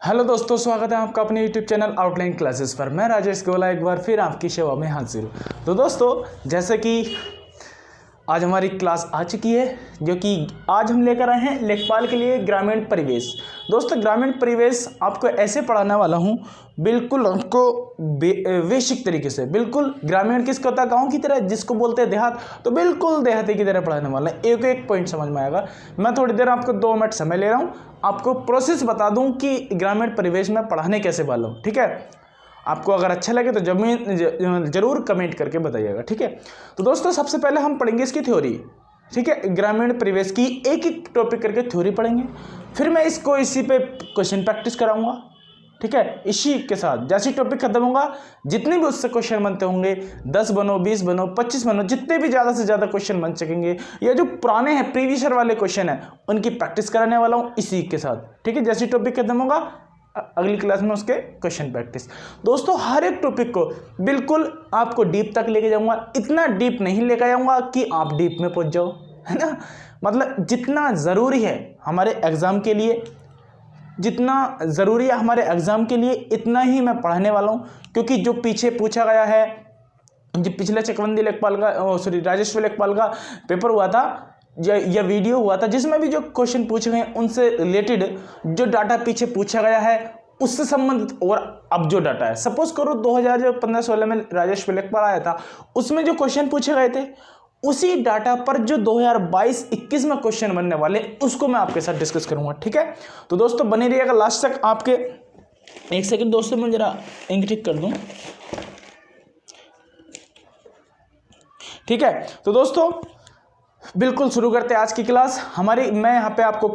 Hello दोस्तों, स्वागत है आपका अपने यूट्यूब चैनल आउटलाइन क्लासेस पर। मैं राजेश गोला एक बार फिर आपकी सेवा में हाजिर हूँ। तो दोस्तों, जैसे कि आज हमारी क्लास आ चुकी है, जो कि आज हम लेकर आए हैं लेखपाल के लिए ग्रामीण परिवेश। दोस्तों, ग्रामीण परिवेश आपको ऐसे पढ़ाने वाला हूँ, बिल्कुल आपको बेसिक तरीके से, बिल्कुल ग्रामीण किसको होता है, गाँव की तरह, जिसको बोलते हैं देहात, तो बिल्कुल देहाती की तरह पढ़ाने वाला है। एक एक पॉइंट समझ में आएगा। मैं थोड़ी देर आपको 2 मिनट समय ले रहा हूँ, आपको प्रोसेस बता दूँ कि ग्रामीण परिवेश में पढ़ाने कैसे वाला हूँ। ठीक है, आपको अगर अच्छा लगे तो जरूर कमेंट करके बताइएगा। ठीक है, तो दोस्तों सबसे पहले हम पढ़ेंगे इसकी थ्योरी। ठीक है, ग्रामीण परिवेश की एक एक टॉपिक करके थ्योरी पढ़ेंगे, फिर मैं इसको इसी पे क्वेश्चन प्रैक्टिस कराऊंगा। ठीक है, इसी के साथ जैसे टॉपिक खत्म होगा, जितने भी उससे क्वेश्चन बनते होंगे, 10 बनो, 20 बनो, 25 बनो, जितने भी ज़्यादा से ज़्यादा क्वेश्चन बन सकेंगे, या जो पुराने हैं प्रीवियस ईयर वाले क्वेश्चन हैं, उनकी प्रैक्टिस कराने वाला हूँ इसी के साथ। ठीक है, जैसे टॉपिक खत्म होगा, अगली क्लास में उसके क्वेश्चन प्रैक्टिस। दोस्तों, हर एक टॉपिक को बिल्कुल आपको डीप तक लेके जाऊंगा। इतना डीप नहीं लेके जाऊंगा कि आप डीप में पहुंच जाओ, है ना। मतलब जितना ज़रूरी है हमारे एग्ज़ाम के लिए, इतना ही मैं पढ़ाने वाला हूँ। क्योंकि जो पीछे पूछा गया है, जो पिछले चकवंदी लेखपाल का राजस्व लेखपाल का पेपर हुआ था या वीडियो हुआ था, जिसमें भी जो क्वेश्चन पूछे गए उनसे रिलेटेड जो डाटा पीछे पूछा गया है उससे संबंधित, और अब जो डाटा है, सपोज करो 2015-16 में राजस्व लेखपाल आया था, उसमें जो क्वेश्चन पूछे गए थे, उसी डाटा पर जो 2022-21 में क्वेश्चन बनने वाले, उसको मैं आपके साथ डिस्कस करूंगा। ठीक है, तो दोस्तों बने रहिएगा लास्ट तक। आपके एक सेकंड दोस्तों, मैं जरा इंक ठीक कर दूं। ठीक है, तो दोस्तों बिल्कुल शुरू करते हैं आज की क्लास हमारी। मैं यहाँ पे आपको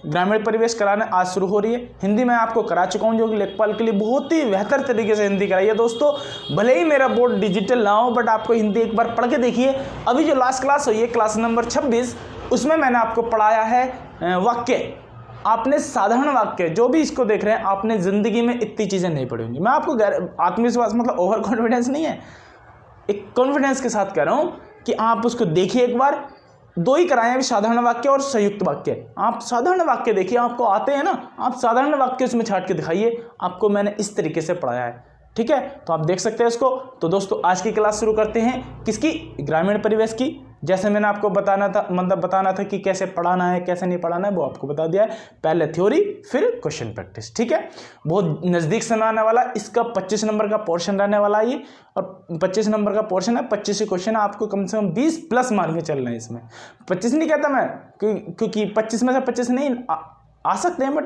ग्रामीण परिवेश कराना आज शुरू हो रही है। हिंदी मैं आपको करा चुका हूँ, जो कि लेखपाल के लिए बहुत ही बेहतर तरीके से हिंदी कराई है। दोस्तों, भले ही मेरा बोर्ड डिजिटल ना हो, बट आपको हिंदी एक बार पढ़ के देखिए। अभी जो लास्ट क्लास हुई है, क्लास नंबर 26, उसमें मैंने आपको पढ़ाया है वाक्य। आपने साधारण वाक्य, जो भी इसको देख रहे हैं, आपने ज़िंदगी में इतनी चीज़ें नहीं पढ़ी होंगी। मैं आपको आत्मविश्वास, मतलब ओवर कॉन्फिडेंस नहीं है, एक कॉन्फिडेंस के साथ कह रहा हूँ कि आप उसको देखिए एक बार। 2 ही कराए हैं, साधारण वाक्य और संयुक्त वाक्य। आप साधारण वाक्य देखिए, आपको आते हैं ना, आप साधारण वाक्य उसमें छाट के दिखाइए। आपको मैंने इस तरीके से पढ़ाया है। ठीक है, तो आप देख सकते हैं इसको। तो दोस्तों, आज की क्लास शुरू करते हैं किसकी, ग्रामीण परिवेश की। जैसे मैंने आपको बताना था कि कैसे पढ़ाना है, कैसे नहीं पढ़ाना है, वो आपको बता दिया है। पहले थ्योरी, फिर क्वेश्चन प्रैक्टिस। ठीक है, बहुत नज़दीक समय आने वाला। इसका 25 नंबर का पोर्शन रहने वाला है ये, और 25 नंबर का पोर्शन है, 25 क्वेश्चन है। आपको कम से कम 20 प्लस मान के चलना है इसमें। 25 नहीं कहता मैं, क्योंकि 25 में से 25 नहीं आ सकते हैं, बट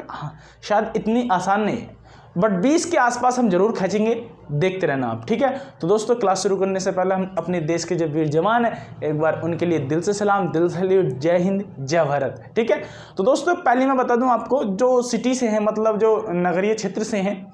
शायद इतनी आसान नहीं है, बट 20 के आसपास हम जरूर खींचेंगे। देखते रहना आप। ठीक है, तो दोस्तों क्लास शुरू करने से पहले हम अपने देश के जो वीर जवान हैं, एक बार उनके लिए दिल से सलाम, दिल से सैल्यूट, जय हिंद, जय भारत। ठीक है, तो दोस्तों पहले मैं बता दूं आपको, जो सिटी से हैं, मतलब जो नगरीय क्षेत्र से हैं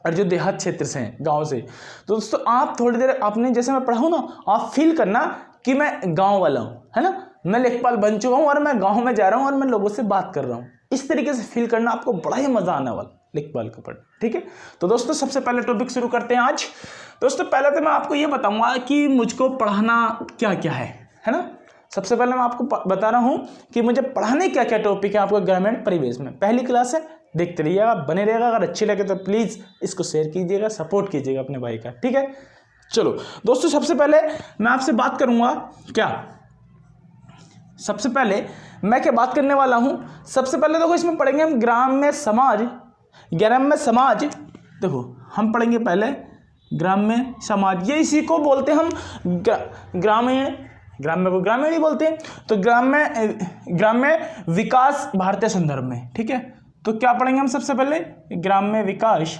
और जो देहात क्षेत्र से हैं, गाँव से, तो दोस्तों आप थोड़ी देर, आपने जैसे मैं पढ़ाऊँ ना, आप फील करना कि मैं गाँव वाला हूँ, है ना। मैं लेखपाल बन चुका हूँ और मैं गाँव में जा रहा हूँ और मैं लोगों से बात कर रहा हूँ। इस तरीके से फील करना, आपको बड़ा ही मजा आने वाला लेखपाल का पढ़। ठीक है, तो दोस्तों सबसे पहले टॉपिक शुरू करते हैं आज। दोस्तों पहले तो मैं आपको ये बताऊंगा कि मुझको पढ़ाना क्या क्या है ना। सबसे पहले मैं आपको बता रहा हूँ कि मुझे पढ़ाने क्या क्या टॉपिक है आपको ग्रामीण परिवेश में। पहली क्लास है, देखते रहिएगा, बने रहिएगा। अगर अच्छी लगे तो प्लीज़ इसको शेयर कीजिएगा, सपोर्ट कीजिएगा अपने भाई का। ठीक है, चलो दोस्तों, सबसे पहले मैं आपसे बात करूँगा सबसे पहले मैं क्या बात करने वाला हूं। सबसे पहले देखो, इसमें पढ़ेंगे हम ग्राम्य समाज। देखो हम पढ़ेंगे पहले ग्राम्य समाज, ये इसी को बोलते हैं हम ग्राम्य को ग्रामीण ही बोलते हैं। तो ग्राम्य विकास भारतीय संदर्भ में। ठीक है, तो क्या पढ़ेंगे हम सबसे पहले, ग्राम्य विकास,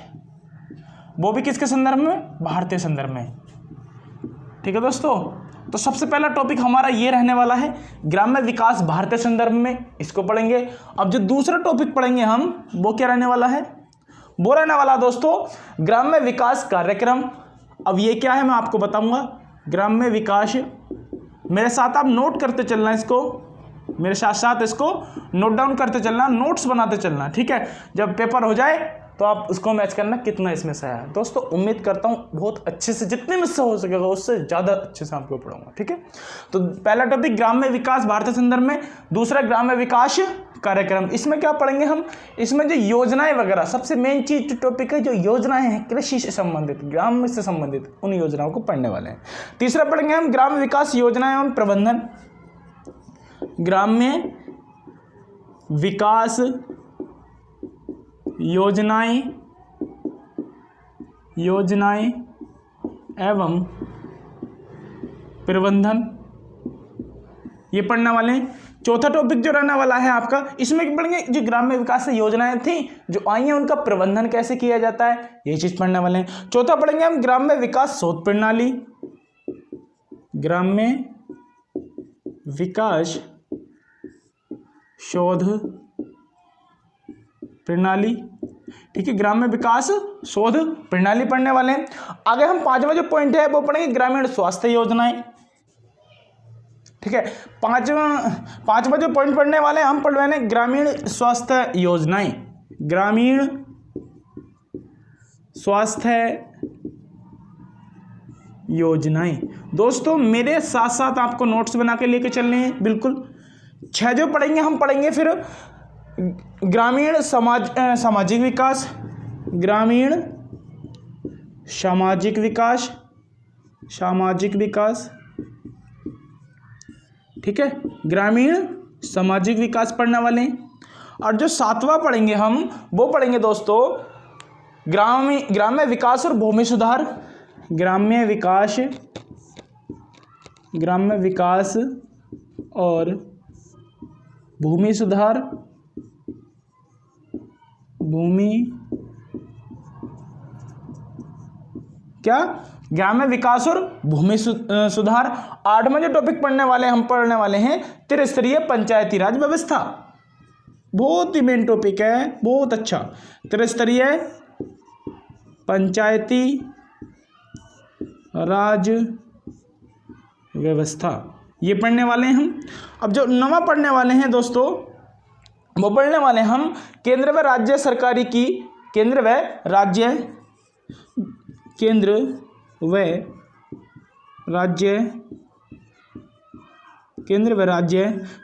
वो भी किसके संदर्भ में, भारतीय संदर्भ में। ठीक है दोस्तों, तो सबसे पहला टॉपिक हमारा ये रहने वाला है, ग्राम्य विकास भारतीय संदर्भ में, इसको पढ़ेंगे। अब जो दूसरा टॉपिक पढ़ेंगे हम, वो क्या रहने वाला है, वो रहने वाला दोस्तों ग्राम्य विकास कार्यक्रम। अब ये क्या है मैं आपको बताऊंगा। ग्राम्य विकास, मेरे साथ आप नोट करते चलना, इसको मेरे साथ साथ इसको नोट डाउन करते चलना, नोट्स बनाते चलना। ठीक है, जब पेपर हो जाए तो आप उसको मैच करना कितना इसमें से है। दोस्तों उम्मीद करता हूँ बहुत अच्छे से, जितने मुझसे हो सकेगा उससे ज़्यादा अच्छे से आपको पढ़ाऊंगा। ठीक है, तो पहला टॉपिक ग्राम्य विकास भारतीय संदर्भ में, दूसरा ग्राम्य विकास कार्यक्रम। इसमें क्या पढ़ेंगे हम, इसमें जो योजनाएं वगैरह, सबसे मेन चीज टॉपिक है जो योजनाएं हैं कृषि से संबंधित, ग्राम से संबंधित, उन योजनाओं को पढ़ने वाले हैं। तीसरा पढ़ेंगे हम ग्राम विकास योजना एवं प्रबंधन, ग्राम्य विकास योजनाएं एवं प्रबंधन, ये पढ़ने वाले हैं। चौथा टॉपिक जो रहने वाला है आपका, इसमें पढ़ेंगे जो ग्राम्य विकास योजनाएं थी जो आई हैं उनका प्रबंधन कैसे किया जाता है, ये चीज पढ़ने वाले हैं। चौथा पढ़ेंगे हम ग्राम्य विकास शोध प्रणाली, ग्राम्य विकास शोध प्रणाली, ठीक है, ग्राम्य विकास शोध प्रणाली पढ़ने वाले हैं। आगे हम पांचवा जो पॉइंट है वो पढ़ेंगे ग्रामीण स्वास्थ्य योजनाएं, ठीक है। पांचवा जो पॉइंट पढ़ने वाले हैं हम पढ़ रहे हैं ग्रामीण स्वास्थ्य योजनाएं, ग्रामीण स्वास्थ्य योजनाएं। दोस्तों मेरे साथ साथ आपको नोट्स बना के लेके चलने हैं, बिल्कुल। 6 जो पढ़ेंगे हम पढ़ेंगे फिर ग्रामीण सामाजिक विकास, ग्रामीण सामाजिक विकास, ठीक है, ग्रामीण सामाजिक विकास पढ़ने वाले हैं। और जो 7वां पढ़ेंगे हम वो पढ़ेंगे दोस्तों ग्राम्य विकास और भूमि सुधार, ग्राम्य विकास और भूमि सुधार, ग्राम्य विकास और भूमि सुधार। 8वां जो टॉपिक पढ़ने वाले हम पढ़ने वाले हैं त्रिस्तरीय पंचायती राज व्यवस्था, बहुत ही मेन टॉपिक है, बहुत अच्छा। त्रिस्तरीय पंचायती राज व्यवस्था ये पढ़ने वाले हैं हम। अब जो 9वां पढ़ने वाले हैं दोस्तों वो पढ़ने वाले हम केंद्र व राज्य सरकारी की, केंद्र व राज्य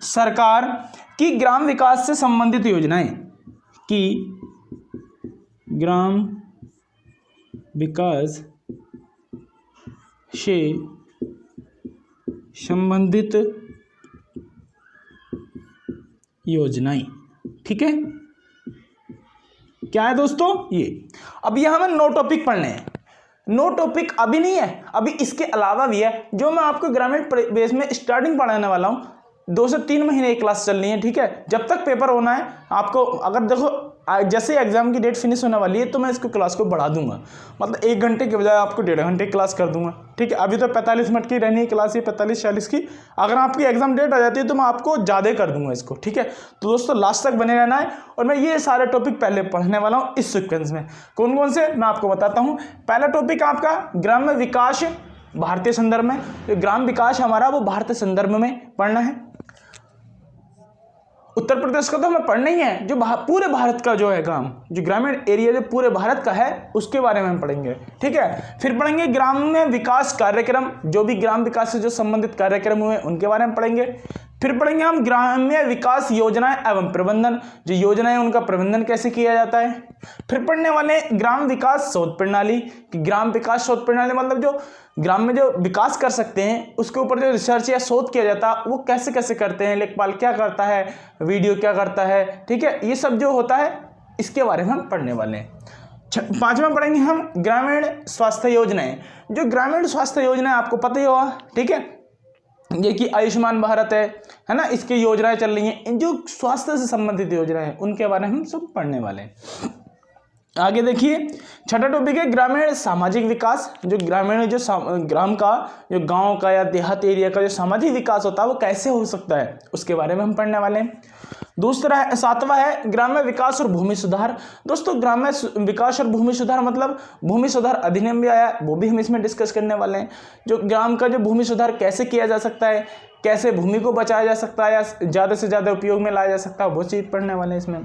सरकार की ग्राम विकास से संबंधित योजनाएं, की ग्राम विकास से संबंधित योजनाएं, ठीक है। क्या है दोस्तों ये। अब यह हमें 9 टॉपिक पढ़ने हैं। 9 टॉपिक अभी नहीं है, अभी इसके अलावा भी है जो मैं आपको ग्रामीण बेस में स्टार्टिंग पढ़ाने वाला हूं। 2 से 3 महीने एक क्लास चलनी है, ठीक है। जब तक पेपर होना है आपको, अगर देखो जैसे एग्जाम की डेट फिनिश होने वाली है तो मैं इसको क्लास को बढ़ा दूंगा, मतलब 1 घंटे के बजाय आपको 1.5 घंटे क्लास कर दूंगा, ठीक है। अभी तो 45 मिनट की रहनी है क्लास, ये 45-40 की। अगर आपकी एग्जाम डेट आ जाती है तो मैं आपको ज़्यादा कर दूंगा इसको, ठीक है। तो दोस्तों लास्ट तक बने रहना है। और मैं ये सारे टॉपिक पहले पढ़ने वाला हूँ इस सिक्वेंस में। कौन कौन से मैं आपको बताता हूँ। पहला टॉपिक आपका ग्राम्य विकास भारतीय संदर्भ में, ग्राम विकास हमारा वो भारतीय संदर्भ में पढ़ना है। उत्तर प्रदेश का तो हमें पढ़ना ही है, जो पूरे भारत का जो है जो ग्रामीण एरिया जो पूरे भारत का है उसके बारे में हम पढ़ेंगे, ठीक है। फिर पढ़ेंगे ग्राम्य विकास कार्यक्रम, जो भी ग्राम विकास से जो संबंधित कार्यक्रम हुए उनके बारे में पढ़ेंगे। फिर पढ़ेंगे हम ग्राम्य विकास योजनाएं एवं प्रबंधन, जो योजनाएं उनका प्रबंधन कैसे किया जाता है। फिर पढ़ने वाले ग्राम विकास शोध प्रणाली, ग्राम विकास शोध प्रणाली मतलब जो ग्राम में जो विकास कर सकते हैं उसके ऊपर जो रिसर्च या शोध किया जाता है वो कैसे कैसे करते हैं, लेखपाल क्या करता है, वीडियो क्या करता है, ठीक है। ये सब जो होता है इसके बारे में हम पढ़ने वाले हैं। 5वां पढ़ेंगे हम ग्रामीण स्वास्थ्य योजनाएं। जो ग्रामीण स्वास्थ्य योजनाएं आपको पता ही होगा, ठीक है, ये कि आयुष्मान भारत है ना, इसकी योजनाएं चल रही हैं। जो स्वास्थ्य से संबंधित योजनाएं हैं उनके बारे में हम सब पढ़ने वाले हैं। आगे देखिए 6ठा टॉपिक है ग्रामीण सामाजिक विकास। जो ग्रामीण जो ग्राम का, जो गांव का या देहात एरिया का जो सामाजिक विकास होता है वो कैसे हो सकता है उसके बारे में हम पढ़ने वाले हैं। दूसरा है 7वां है ग्राम्य विकास और भूमि सुधार। दोस्तों ग्राम्य विकास और भूमि सुधार मतलब भूमि सुधार अधिनियम भी आया, वो भी हम इसमें डिस्कस करने वाले हैं। जो ग्राम का जो भूमि सुधार कैसे किया जा सकता है, कैसे भूमि को बचाया जा सकता है या ज़्यादा से ज़्यादा उपयोग में लाया जा सकता है, वो चीज़ पढ़ने वाले हैं इसमें।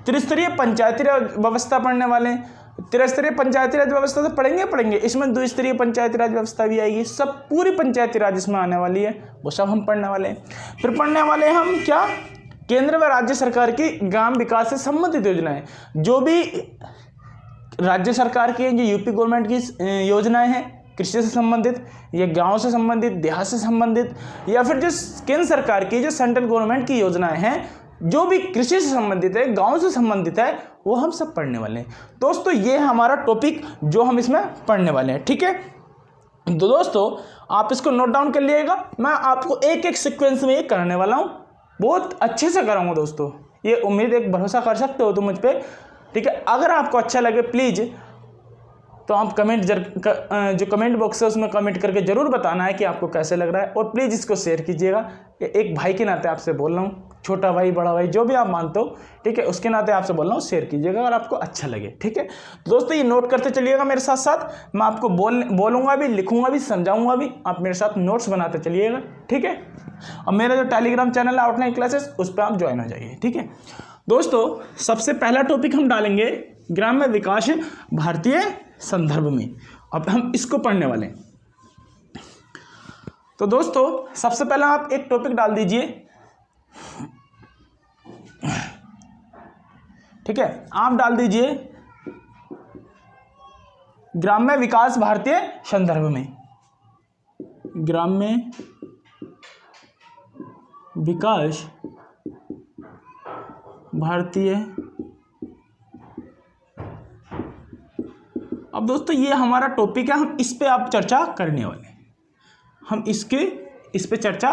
त्रिस्तरीय पंचायती राज व्यवस्था पढ़ने वाले हैं। त्रिस्तरीय पंचायती राज व्यवस्था तो पढ़ेंगे, इसमें 2 स्तरीय पंचायती राज व्यवस्था भी आएगी। सब पूरी पंचायती राज इसमें आने वाली है, वो सब हम पढ़ने वाले हैं। फिर पढ़ने वाले हैं हम क्या, केंद्र व राज्य सरकार की ग्राम विकास से संबंधित योजनाएं, जो भी राज्य सरकार की जो यूपी गवर्नमेंट की योजनाएं हैं कृषि से संबंधित या गांव से संबंधित, देहात से संबंधित, या फिर जो केंद्र सरकार की जो सेंट्रल गवर्नमेंट की योजनाएं हैं जो भी कृषि से संबंधित है, गांव से संबंधित है, वो हम सब पढ़ने वाले हैं। दोस्तों ये हमारा टॉपिक जो हम इसमें पढ़ने वाले हैं, ठीक है। तो दोस्तों आप इसको नोट डाउन कर लीजिएगा, मैं आपको एक एक सीक्वेंस में ये करने वाला हूँ, बहुत अच्छे से कराऊंगा दोस्तों, ये उम्मीद एक भरोसा कर सकते हो तुम मुझ पर, ठीक है। अगर आपको अच्छा लगे प्लीज़ तो आप कमेंट जो कमेंट बॉक्स है उसमें कमेंट करके ज़रूर बताना है कि आपको कैसे लग रहा है, और प्लीज़ इसको शेयर कीजिएगा। एक भाई के नाते आपसे बोल रहा हूँ, छोटा भाई बड़ा भाई जो भी आप मानते हो, ठीक है, उसके नाते आपसे बोल रहा हूँ, शेयर कीजिएगा अगर आपको अच्छा लगे, ठीक है। तो दोस्तों ये नोट करते चलिएगा मेरे साथ साथ, मैं आपको बोलूँगा भी, लिखूँगा भी, समझाऊँगा भी, आप मेरे साथ नोट्स बनाते चलिएगा, ठीक है। और मेरा जो टेलीग्राम चैनल है आउटलाइन क्लासेस, उस पर आप ज्वाइन हो जाइए, ठीक है। दोस्तों सबसे पहला टॉपिक हम डालेंगे ग्राम्य विकास भारतीय संदर्भ में। अब हम इसको पढ़ने वाले हैं। तो दोस्तों सबसे पहला आप एक टॉपिक डाल दीजिए, ठीक है, आप डाल दीजिए ग्राम्य विकास भारतीय संदर्भ में। ग्राम्य विकास भारतीय। अब दोस्तों ये हमारा टॉपिक है, हम इस पे आप चर्चा करने वाले हैं, हम इस पे चर्चा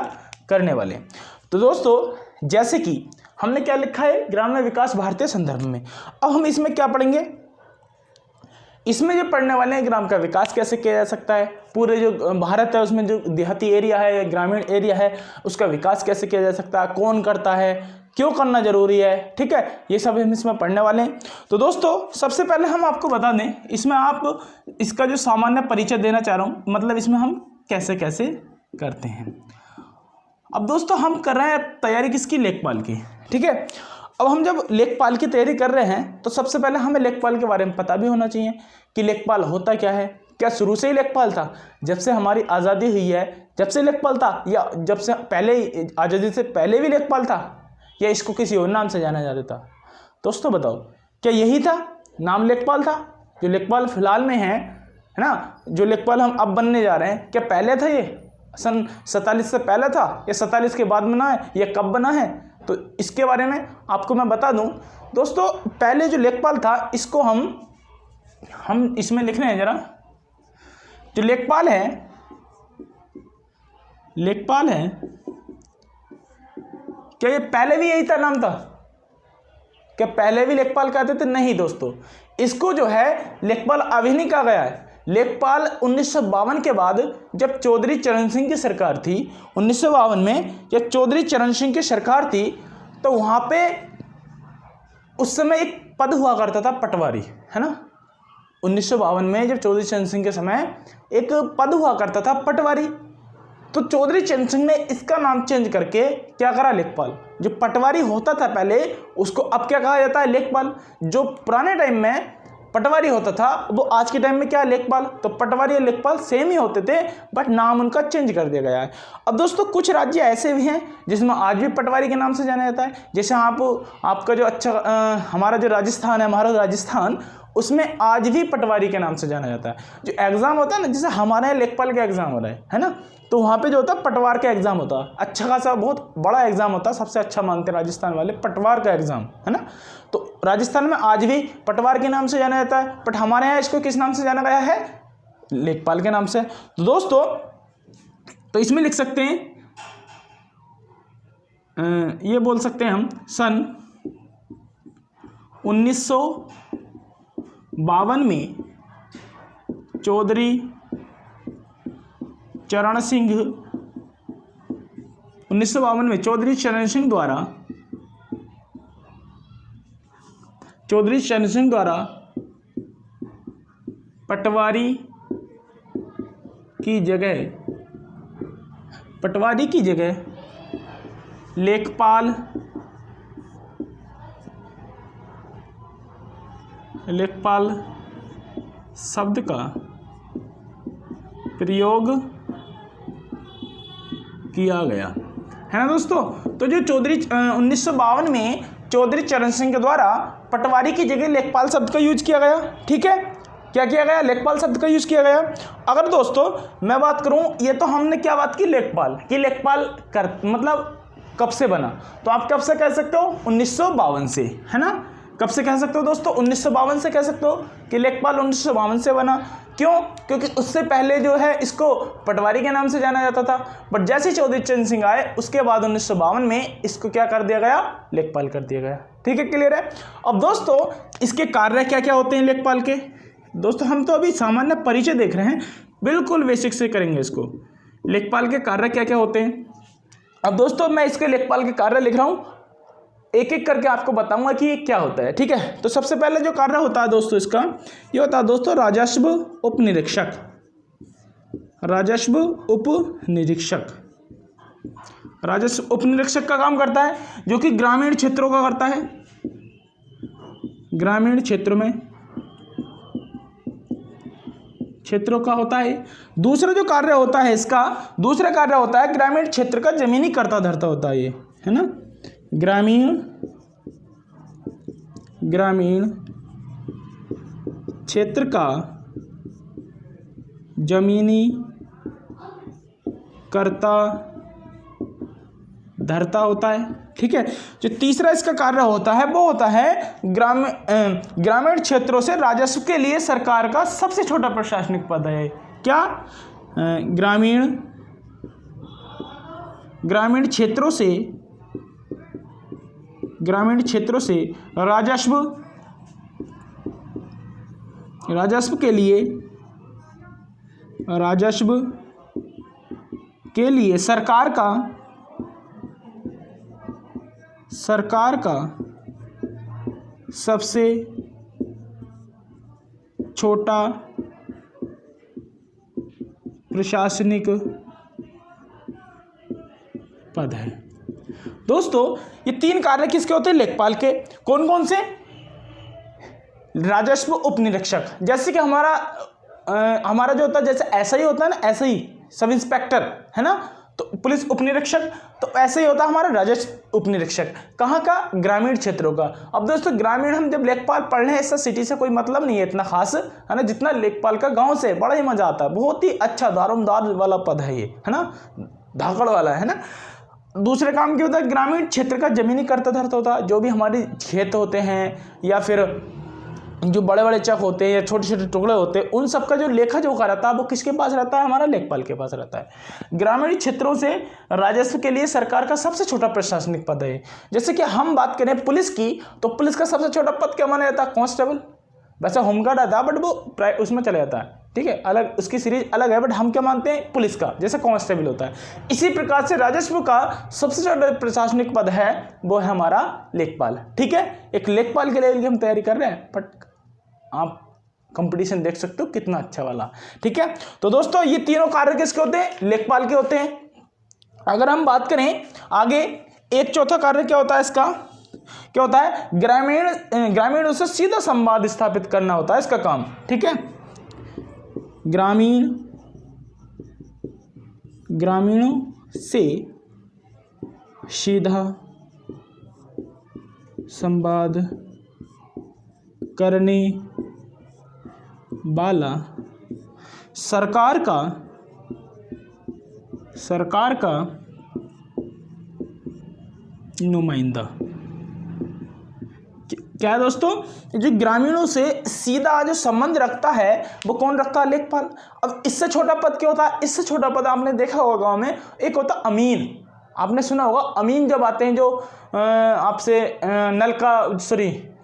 करने वाले हैं। तो दोस्तों जैसे कि हमने क्या लिखा है, ग्राम्य विकास भारतीय संदर्भ में। अब हम इसमें क्या पढ़ेंगे, इसमें जो पढ़ने वाले हैं ग्राम का विकास कैसे किया जा सकता है, पूरे जो भारत है उसमें जो देहाती एरिया है, ग्रामीण एरिया है, उसका विकास कैसे किया जा सकता है, कौन करता है, क्यों करना जरूरी है, ठीक है, ये सब हम इसमें पढ़ने वाले हैं। तो दोस्तों सबसे पहले हम आपको बता दें, इसमें आप इसका जो सामान्य परिचय देना चाह रहा हूँ, मतलब इसमें हम कैसे कैसे करते हैं। अब दोस्तों हम कर रहे हैं तैयारी किसकी, लेखपाल की, ठीक है। अब हम जब लेखपाल की तैयारी कर रहे हैं तो सबसे पहले हमें लेखपाल के बारे में पता भी होना चाहिए कि लेखपाल होता क्या है। क्या शुरू से ही लेखपाल था, जब से हमारी आज़ादी हुई है जब से लेखपाल था, या जब से पहले आज़ादी से पहले भी लेखपाल था, या इसको किसी और नाम से जाना जाता था। दोस्तों बताओ क्या यही था नाम लेखपाल था, जो लेखपाल फिलहाल में है ना, जो लेखपाल हम अब बनने जा रहे हैं, क्या पहले था, ये सन 47 से पहले था या 47 के बाद बना है, या कब बना है, तो इसके बारे में आपको मैं बता दूं। दोस्तों पहले जो लेखपाल था इसको हम इसमें लिख रहे हैं जरा, जो लेखपाल है क्या ये पहले भी यही था नाम था, क्या पहले भी लेखपाल कहते थे, नहीं दोस्तों, इसको जो है लेखपाल अभी नहीं कहा गया है। लेखपाल 1952 के बाद जब चौधरी चरण सिंह की सरकार थी, 1952 में जब चौधरी चरण सिंह की सरकार थी, तो वहाँ पे उस समय एक पद हुआ करता था पटवारी, है ना। 1952 में जब चौधरी चरण सिंह के समय एक पद हुआ करता था पटवारी, तो चौधरी चरण सिंह ने इसका नाम चेंज करके क्या करा, लेखपाल। जो पटवारी होता था पहले उसको अब क्या कहा जाता है, लेखपाल। जो पुराने टाइम में पटवारी होता था वो आज के टाइम में क्या है, लेखपाल। तो पटवारी और लेखपाल सेम ही होते थे, बट नाम उनका चेंज कर दिया गया है। अब दोस्तों कुछ राज्य ऐसे भी हैं जिसमें आज भी पटवारी के नाम से जाना जाता है, जैसे आपका जो हमारा जो राजस्थान है, हमारा राजस्थान, उसमें आज भी पटवारी के नाम से जाना जाता है। जो एग्ज़ाम होता है ना, जैसे हमारे यहाँ लेखपाल का एग्ज़ाम हो रहा है ना, तो वहाँ पे जो होता है पटवार का एग्ज़ाम होता है, अच्छा खासा बहुत बड़ा एग्ज़ाम होता है, सबसे अच्छा मानते हैं राजस्थान वाले पटवार का एग्ज़ाम, है ना। तो राजस्थान में आज भी पटवार के नाम से जाना जाता है, बट हमारे यहाँ इसको किस नाम से जाना गया है, लेखपाल के नाम से। तो दोस्तों तो इसमें लिख सकते हैं, ये बोल सकते हैं हम, सन 1952 में चौधरी चरण सिंह 1952 में चौधरी चरण सिंह द्वारा पटवारी की जगह लेखपाल शब्द का प्रयोग किया गया, है ना दोस्तों। तो जो 1952 में चौधरी चरण सिंह के द्वारा पटवारी की जगह लेखपाल शब्द का यूज किया गया। ठीक है, क्या किया गया, लेखपाल शब्द का यूज किया गया। अगर दोस्तों मैं बात करूं, ये तो हमने क्या बात की, लेखपाल की, लेखपाल कर मतलब कब से बना, तो आप कब से कह सकते हो, 1952 से, है ना। कब से कह सकते हो दोस्तों, 1952 से कह सकते हो कि लेखपाल 1952 से बना। क्यों, क्योंकि उससे पहले जो है इसको पटवारी के नाम से जाना जाता था, बट जैसे चौधरी चरण सिंह आए उसके बाद 1952 में इसको क्या कर दिया गया, लेखपाल कर दिया गया। ठीक है, क्लियर है। अब दोस्तों इसके कार्य क्या क्या होते हैं लेखपाल के, दोस्तों हम तो अभी सामान्य परिचय देख रहे हैं, बिल्कुल बेसिक से करेंगे इसको। लेखपाल के कार्य क्या क्या होते हैं। अब दोस्तों मैं इसके लेखपाल के कार्य लिख रहा हूँ, एक एक करके आपको बताऊंगा कि ये क्या होता है। ठीक है, तो सबसे पहले जो कार्य होता है दोस्तों इसका, ये होता है दोस्तों राजस्व उप निरीक्षक। राजस्व उप निरीक्षक, राजस्व उप निरीक्षक का काम करता है, जो कि ग्रामीण क्षेत्रों का करता है, ग्रामीण क्षेत्रों का होता है। दूसरा जो कार्य होता है इसका, दूसरा कार्य होता है ग्रामीण क्षेत्र का जमीनी कर्ता धर्ता होता है, ये है ना, ग्रामीण क्षेत्र का जमीनी कर्ता धर्ता होता है। ठीक है, जो तीसरा इसका कार्य होता है वो होता है ग्रामीण क्षेत्रों से राजस्व के लिए सरकार का सबसे छोटा प्रशासनिक पद है। क्या, ग्रामीण क्षेत्रों से राजस्व के लिए सरकार का सबसे छोटा प्रशासनिक पद है। दोस्तों ये तीन कार्य किसके होते हैं, लेखपाल के। कौन कौन से, राजस्व उप निरीक्षक, जैसे कि हमारा जो होता है, जैसे ऐसा ही होता है ना, ऐसा ही सब इंस्पेक्टर है ना, तो पुलिस उप निरीक्षक, तो ऐसे ही होता है हमारा राजस्व उप निरीक्षक। कहाँ का, ग्रामीण क्षेत्रों का। अब दोस्तों ग्रामीण हम जब लेखपाल पढ़ रहे हैं, इससे सिटी से कोई मतलब नहीं है इतना खास, है ना, जितना लेखपाल का गांव से, बड़ा ही मजा आता है, बहुत ही अच्छा दारोमदार वाला पद है ये, है ना, धाकड़ वाला, है ना। दूसरे काम क्या होता है, ग्रामीण क्षेत्र का जमीनी कर्ता धर्ता होता है, जो भी हमारे खेत होते हैं या फिर जो बड़े बड़े चक होते हैं या छोटे छोटे टुकड़े होते हैं, उन सब का जो लेखा जोखा रहता है वो किसके पास रहता है, हमारा लेखपाल के पास रहता है। ग्रामीण क्षेत्रों से राजस्व के लिए सरकार का सबसे छोटा प्रशासनिक पद है। जैसे कि हम बात करें पुलिस की, तो पुलिस का सबसे छोटा पद क्या माना जाता है, कांस्टेबल। वैसे होमगार्ड आता है बट वो उसमें चला जाता है, ठीक है, अलग उसकी सीरीज अलग है, बट हम क्या मानते हैं, पुलिस का जैसे कांस्टेबल होता है। इसी प्रकार से राजस्व का सबसे छोटा प्रशासनिक पद है वो है हमारा लेखपाल। ठीक है, एक लेखपाल के लेवल की हम तैयारी कर रहे हैं, बट आप कंपटीशन देख सकते हो कितना अच्छा वाला। ठीक है, तो दोस्तों ये तीनों कार्य किसके होते हैं, लेखपाल के होते हैं। अगर हम बात करें आगे, एक चौथा कार्य क्या होता है इसका, क्या होता है, ग्रामीणों से सीधा संवाद स्थापित करना होता है इसका काम। ठीक है, ग्रामीणों से सीधा संवाद करने वाला सरकार का नुमाइंदा। क्या है दोस्तों, जो ग्रामीणों से सीधा जो संबंध रखता है वो कौन रखता है, लेखपाल। अब इससे छोटा पद क्या होता है, इससे छोटा पद आपने देखा होगा गांव में, एक होता अमीन, आपने सुना होगा, अमीन जब आते हैं, जो आपसे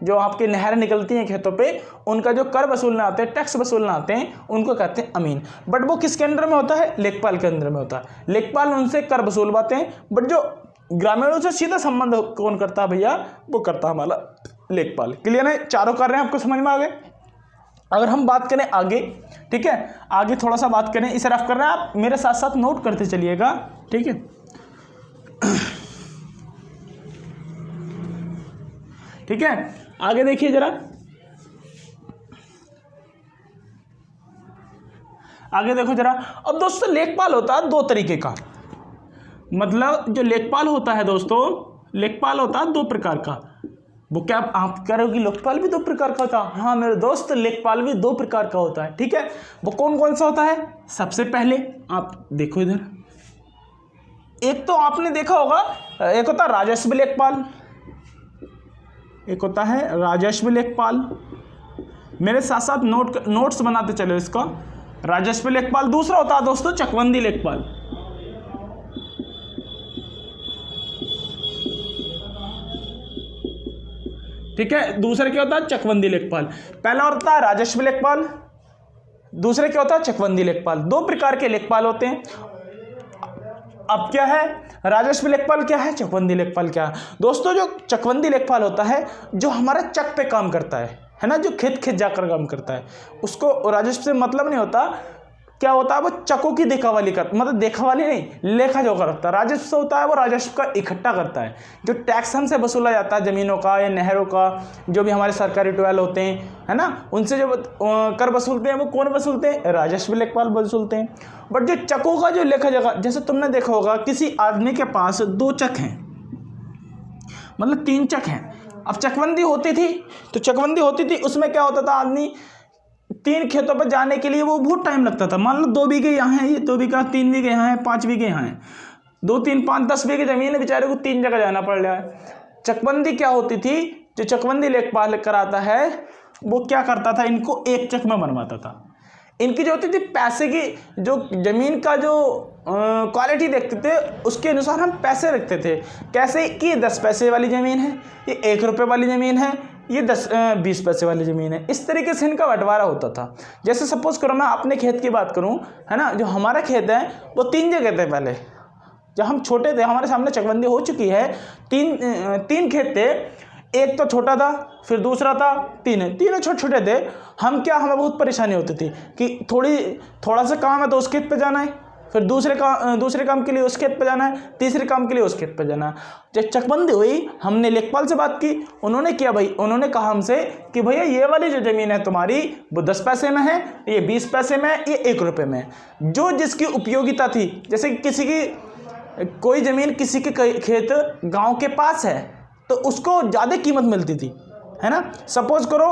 जो आपकी नहर निकलती हैं खेतों पे, उनका जो कर वसूलना आते हैं, टैक्स वसूलना आते हैं, उनको कहते हैं अमीन। बट वो किसके अंदर में होता है, लेखपाल के अंदर में होता है। लेखपाल उनसे कर वसूलवाते हैं, बट जो ग्रामीणों से सीधा संबंध कौन करता है भैया, वो करता है हमारा लेखपाल। क्लियर है, चारों कार्य आपको समझ में आ गए। अगर हम बात करें आगे, ठीक है, आगे थोड़ा सा बात करें, इसे रफ करना है, आप मेरे साथ साथ नोट करते चलिएगा। ठीक है, ठीक है, आगे देखिए जरा, आगे देखो जरा। अब दोस्तों लेखपाल होता है दो तरीके का, मतलब जो लेखपाल होता है दोस्तों, लेखपाल होता है 2 प्रकार का। वो क्या आप कह रहे हो कि लोकपाल भी 2 प्रकार का होता है? हाँ मेरे दोस्त, लेखपाल भी 2 प्रकार का होता है। ठीक है, वो कौन कौन सा होता है? सबसे पहले आप देखो इधर, एक तो आपने देखा होगा, एक होता है राजस्व लेखपाल, एक होता है राजस्व लेखपाल। मेरे साथ साथ नोट्स बनाते चलो इसका। राजस्व लेखपाल। दूसरा होता है दोस्तों चकबंदी लेखपाल। ठीक है, दूसरा क्या होता है? चकबंदी लेखपाल। पहला होता है राजस्व लेखपाल, दूसरा क्या होता है? चकबंदी लेखपाल। 2 प्रकार के लेखपाल होते हैं। अब क्या है राजस्व लेखपाल, क्या है चकबंदी लेखपाल? क्या है दोस्तों? जो चकबंदी लेखपाल होता है, जो हमारा चक पे काम करता है ना, जो खेत खेत जाकर काम करता है, उसको राजस्व से मतलब नहीं होता। क्या होता है? वो चकों की देखावाली कर, मतलब देखावाली नहीं, लेखा जोखा रखता है। राजस्व से होता है वो राजस्व का इकट्ठा करता है, जो टैक्स हमसे वसूला जाता है, ज़मीनों का या नहरों का, जो भी हमारे सरकारी ट्यूबवेल होते हैं, है ना, उनसे जो कर वसूलते हैं, वो कौन वसूलते हैं? राजस्व लेखपाल वसूलते हैं। बट जो चकों का जो लेखा जोखा, जैसे तुमने देखा होगा किसी आदमी के पास 2 चक हैं, मतलब 3 चक हैं। अब चकबंदी होती थी, तो चकबंदी होती थी, उसमें क्या होता था, आदमी 3 खेतों पर जाने के लिए वो बहुत टाइम लगता था। मान लो 2 बीघे यहाँ है, ये 2 बीघा, 3 बीघे यहाँ है, 5 बीघे यहाँ है, 2, 3, 5, 10 बीघे जमीन है, बेचारे को 3 जगह जाना पड़ रहा है। चकबंदी क्या होती थी? जो चकबंदी लेखपाल कराता है वो क्या करता था, इनको 1 चक में बनवाता था। इनकी जो होती थी पैसे की, जो ज़मीन का जो क्वालिटी देखते थे, उसके अनुसार हम पैसे रखते थे। कैसे कि 10 पैसे वाली ज़मीन है, ये 1 रुपये वाली ज़मीन है, ये 20 पैसे वाली ज़मीन है। इस तरीके से इनका बंटवारा होता था। जैसे सपोज करो मैं अपने खेत की बात करूं, है ना, जो हमारा खेत है वो 3 जगह थे पहले। जब हम छोटे थे, हमारे सामने चकबंदी हो चुकी है, 3 खेत थे। एक तो छोटा था, फिर दूसरा था, तीनों छोटे छोटे थे। हमें बहुत परेशानी होती थी कि थोड़ा सा काम है तो उस खेत पे जाना है, फिर दूसरे काम के लिए उस खेत पे जाना है, तीसरे काम के लिए उस खेत पे जाना है। जब चकबंदी हुई, हमने लेखपाल से बात की, उन्होंने कहा हमसे कि भैया ये वाली जो ज़मीन है तुम्हारी, वो 10 पैसे में है, ये 20 पैसे में है, ये 1 रुपये में है। जो जिसकी उपयोगिता थी, जैसे किसी की कोई ज़मीन, किसी के खेत गाँव के पास है तो उसको ज़्यादा कीमत मिलती थी, है ना। सपोज करो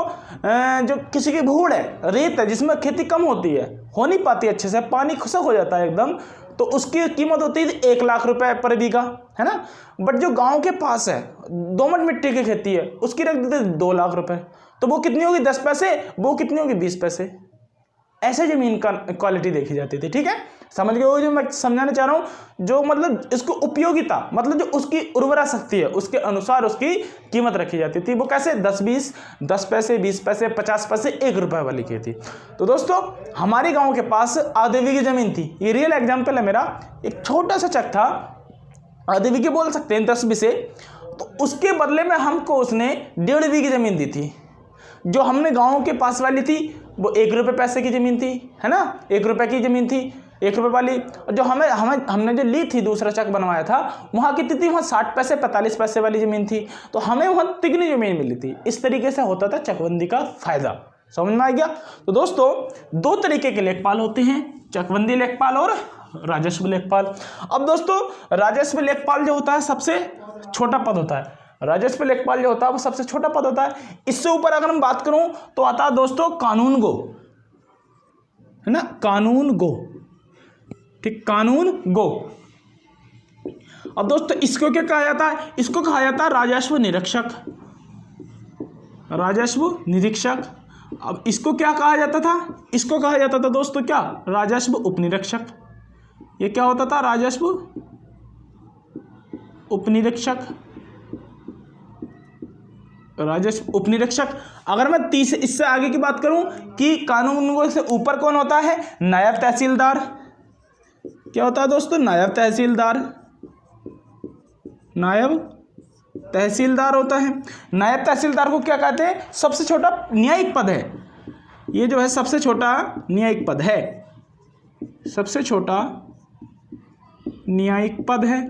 जो किसी की भूड़ है, रेत है, जिसमें खेती कम होती है, हो नहीं पाती अच्छे से, पानी खुशक हो जाता है एकदम, तो उसकी कीमत होती है 1 लाख रुपए पर बीघा, है ना। बट जो गांव के पास है, दोमट मिट्टी की खेती है, उसकी रख देते 2 लाख रुपए। तो वो कितनी होगी? 10 पैसे। वो कितनी होगी? 20 पैसे। ऐसे ज़मीन का क्वालिटी देखी जाती थी। ठीक है, समझ गए हो जो मैं समझाना चाह रहा हूँ? जो मतलब इसको उपयोगिता, मतलब जो उसकी उर्वरा शक्ति है, उसके अनुसार उसकी कीमत रखी जाती थी। वो कैसे? 10 पैसे, 20 पैसे, 50 पैसे, 1 रुपये वाली की थी। तो दोस्तों हमारे गाँव के पास आधे बीघे ज़मीन थी। ये रियल एग्जाम्पल है मेरा। एक छोटा सा चक था, आधे बीघे बोल सकते हैं, 10 बीघे। तो उसके बदले में हमको उसने 1.5 बीघे ज़मीन दी थी। जो हमने गाँव के पास वाली थी वो 1 रुपये पैसे की ज़मीन थी, है ना, 1 रुपये की ज़मीन थी, 1 रुपये वाली। जो हमने जो ली थी, दूसरा चक बनवाया था, वहाँ कितनी थी? वहाँ 60 पैसे, 45 पैसे वाली ज़मीन थी। तो हमें वहाँ तिगनी ज़मीन मिली थी। इस तरीके से होता था चकबंदी का फ़ायदा। समझ में आ गया? तो दोस्तों 2 तरीके के लेखपाल होते हैं, चकबंदी लेखपाल और राजस्व लेखपाल। अब दोस्तों राजस्व लेखपाल जो होता है सबसे छोटा पद होता है। राजस्व लेखपाल जो होता है वो सबसे छोटा पद होता है। इससे ऊपर अगर हम बात करूं तो आता है दोस्तों कानून गो, है ना, कानून गो। ठीक, कानून गो। अब दोस्तों इसको क्या कहा जाता है? इसको कहा जाता है राजस्व निरीक्षक, राजस्व निरीक्षक। अब इसको क्या कहा जाता था? इसको कहा जाता था दोस्तों क्या? राजस्व उपनिरीक्षक। ये क्या होता था? राजस्व उपनिरीक्षक, राजस्व उपनिरीक्षक। अगर मैं इससे आगे की बात करूं कि कानून से ऊपर कौन होता है? नायब तहसीलदार। क्या होता है दोस्तों? नायब तहसीलदार। नायब तहसीलदार होता है। नायब तहसीलदार को क्या कहते हैं? सबसे छोटा न्यायिक पद है। ये जो है सबसे छोटा न्यायिक पद है, सबसे छोटा न्यायिक पद है।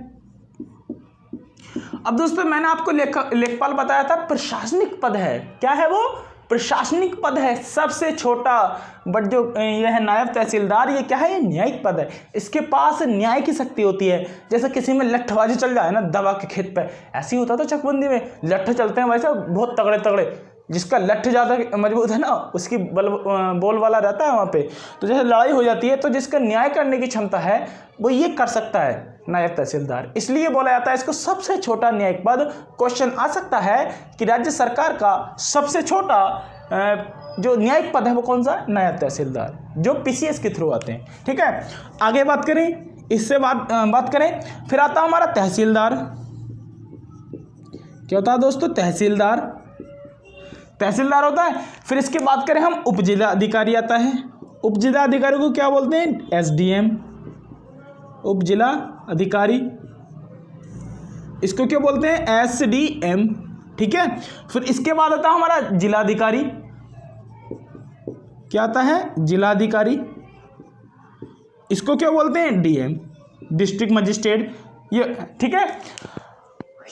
अब दोस्तों मैंने आपको लेखपाल बताया था प्रशासनिक पद है। क्या है वो? प्रशासनिक पद है सबसे छोटा, बट जो यह है नायब तहसीलदार, ये क्या है, ये न्यायिक पद है। इसके पास न्याय की शक्ति होती है। जैसे किसी में लट्ठबाजी चल जाए ना दबा के खेत पे, ऐसे ही होता था चकबंदी में, लट्ठ चलते हैं वैसे बहुत तगड़े तगड़े, जिसका लट्ठ ज़्यादा मजबूत है ना उसकी बोल वाला रहता है वहाँ पे। तो जैसे लड़ाई हो जाती है तो जिसका न्याय करने की क्षमता है वो ये कर सकता है, नायब तहसीलदार। इसलिए बोला जाता है इसको सबसे छोटा न्यायिक पद। क्वेश्चन आ सकता है कि राज्य सरकार का सबसे छोटा जो न्यायिक पद है वो कौन सा है, नायब तहसीलदार, जो पीसीएस के थ्रू आते हैं। ठीक है, आगे बात करें, इससे बात करें, फिर आता हमारा तहसीलदार। क्या होता है दोस्तों, तहसीलदार होता है। फिर इसके बात करें हम, उपजिला अधिकारी आता है। उपजिला अधिकारी को क्या बोलते हैं, एसडीएम, उपजिला अधिकारी, इसको क्या बोलते हैं, एसडीएम। ठीक है, फिर इसके बाद आता है हमारा जिलाधिकारी। क्या आता है, जिलाधिकारी, इसको क्या बोलते हैं, डीएम, डिस्ट्रिक्ट मजिस्ट्रेट। ये ठीक है,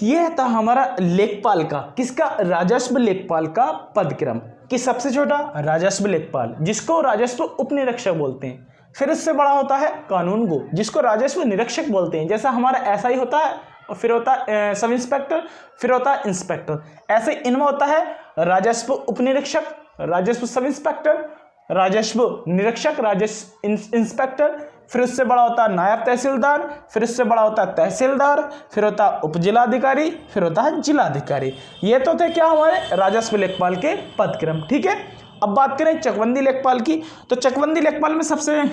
ये था हमारा लेखपाल का, किसका, राजस्व लेखपाल का पदक्रम। कि सबसे छोटा राजस्व लेखपाल, जिसको राजस्व उपनिरीक्षक बोलते हैं। फिर इससे बड़ा होता है कानूनगो, जिसको राजस्व निरीक्षक बोलते हैं। जैसा हमारा एसआई होता है, और फिर होता है सब इंस्पेक्टर, फिर होता है इंस्पेक्टर। ऐसे इनमें होता है राजस्व उपनिरीक्षक, राजस्व सब इंस्पेक्टर, राजस्व निरीक्षक, राजस्व इंस्पेक्टर। फिर उससे बड़ा होता है नायब तहसीलदार, फिर इससे बड़ा होता है तहसीलदार, फिर होता है उपजिलाधिकारी, फिर होता है जिलाधिकारी। ये तो थे क्या हमारे राजस्व लेखपाल के पदक्रम। ठीक है, अब बात करें चकबंदी लेखपाल की। तो चकबंदी लेखपाल में सबसे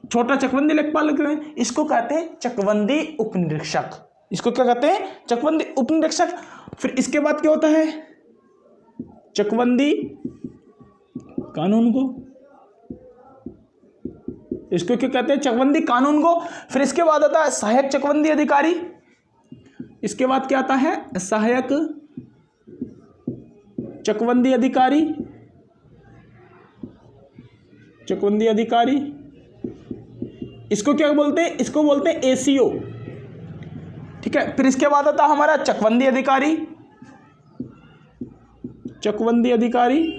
छोटा चकबंदी लेखपाल, इसको कहते हैं चकबंदी उपनिरीक्षक। इसको क्या कहते हैं, चकबंदी उपनिरीक्षक। फिर इसके बाद क्या होता है, चकबंदी कानूनगो, इसको क्या कहते हैं, चकबंदी कानूनगो। फिर इसके बाद आता है सहायक चकबंदी अधिकारी। इसके बाद क्या आता है, सहायक चकबंदी अधिकारी, चकबंदी अधिकारी। इसको क्या बोलते हैं, इसको बोलते हैं एसीओ। ठीक है, फिर इसके बाद आता है हमारा चकबंदी अधिकारी, चकबंदी अधिकारी,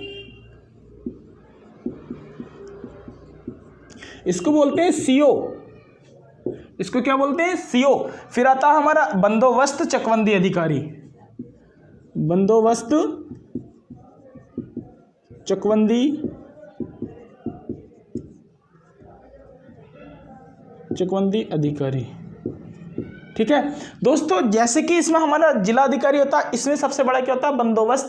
इसको बोलते हैं सीओ। इसको क्या बोलते हैं, सीओ। फिर आता है हमारा बंदोबस्त चकबंदी अधिकारी, बंदोबस्त चकबंदी अधिकारी। ठीक है दोस्तों, जैसे कि इसमें हमारा जिला अधिकारी होता है, इसमें सबसे बड़ा क्या होता है, बंदोबस्त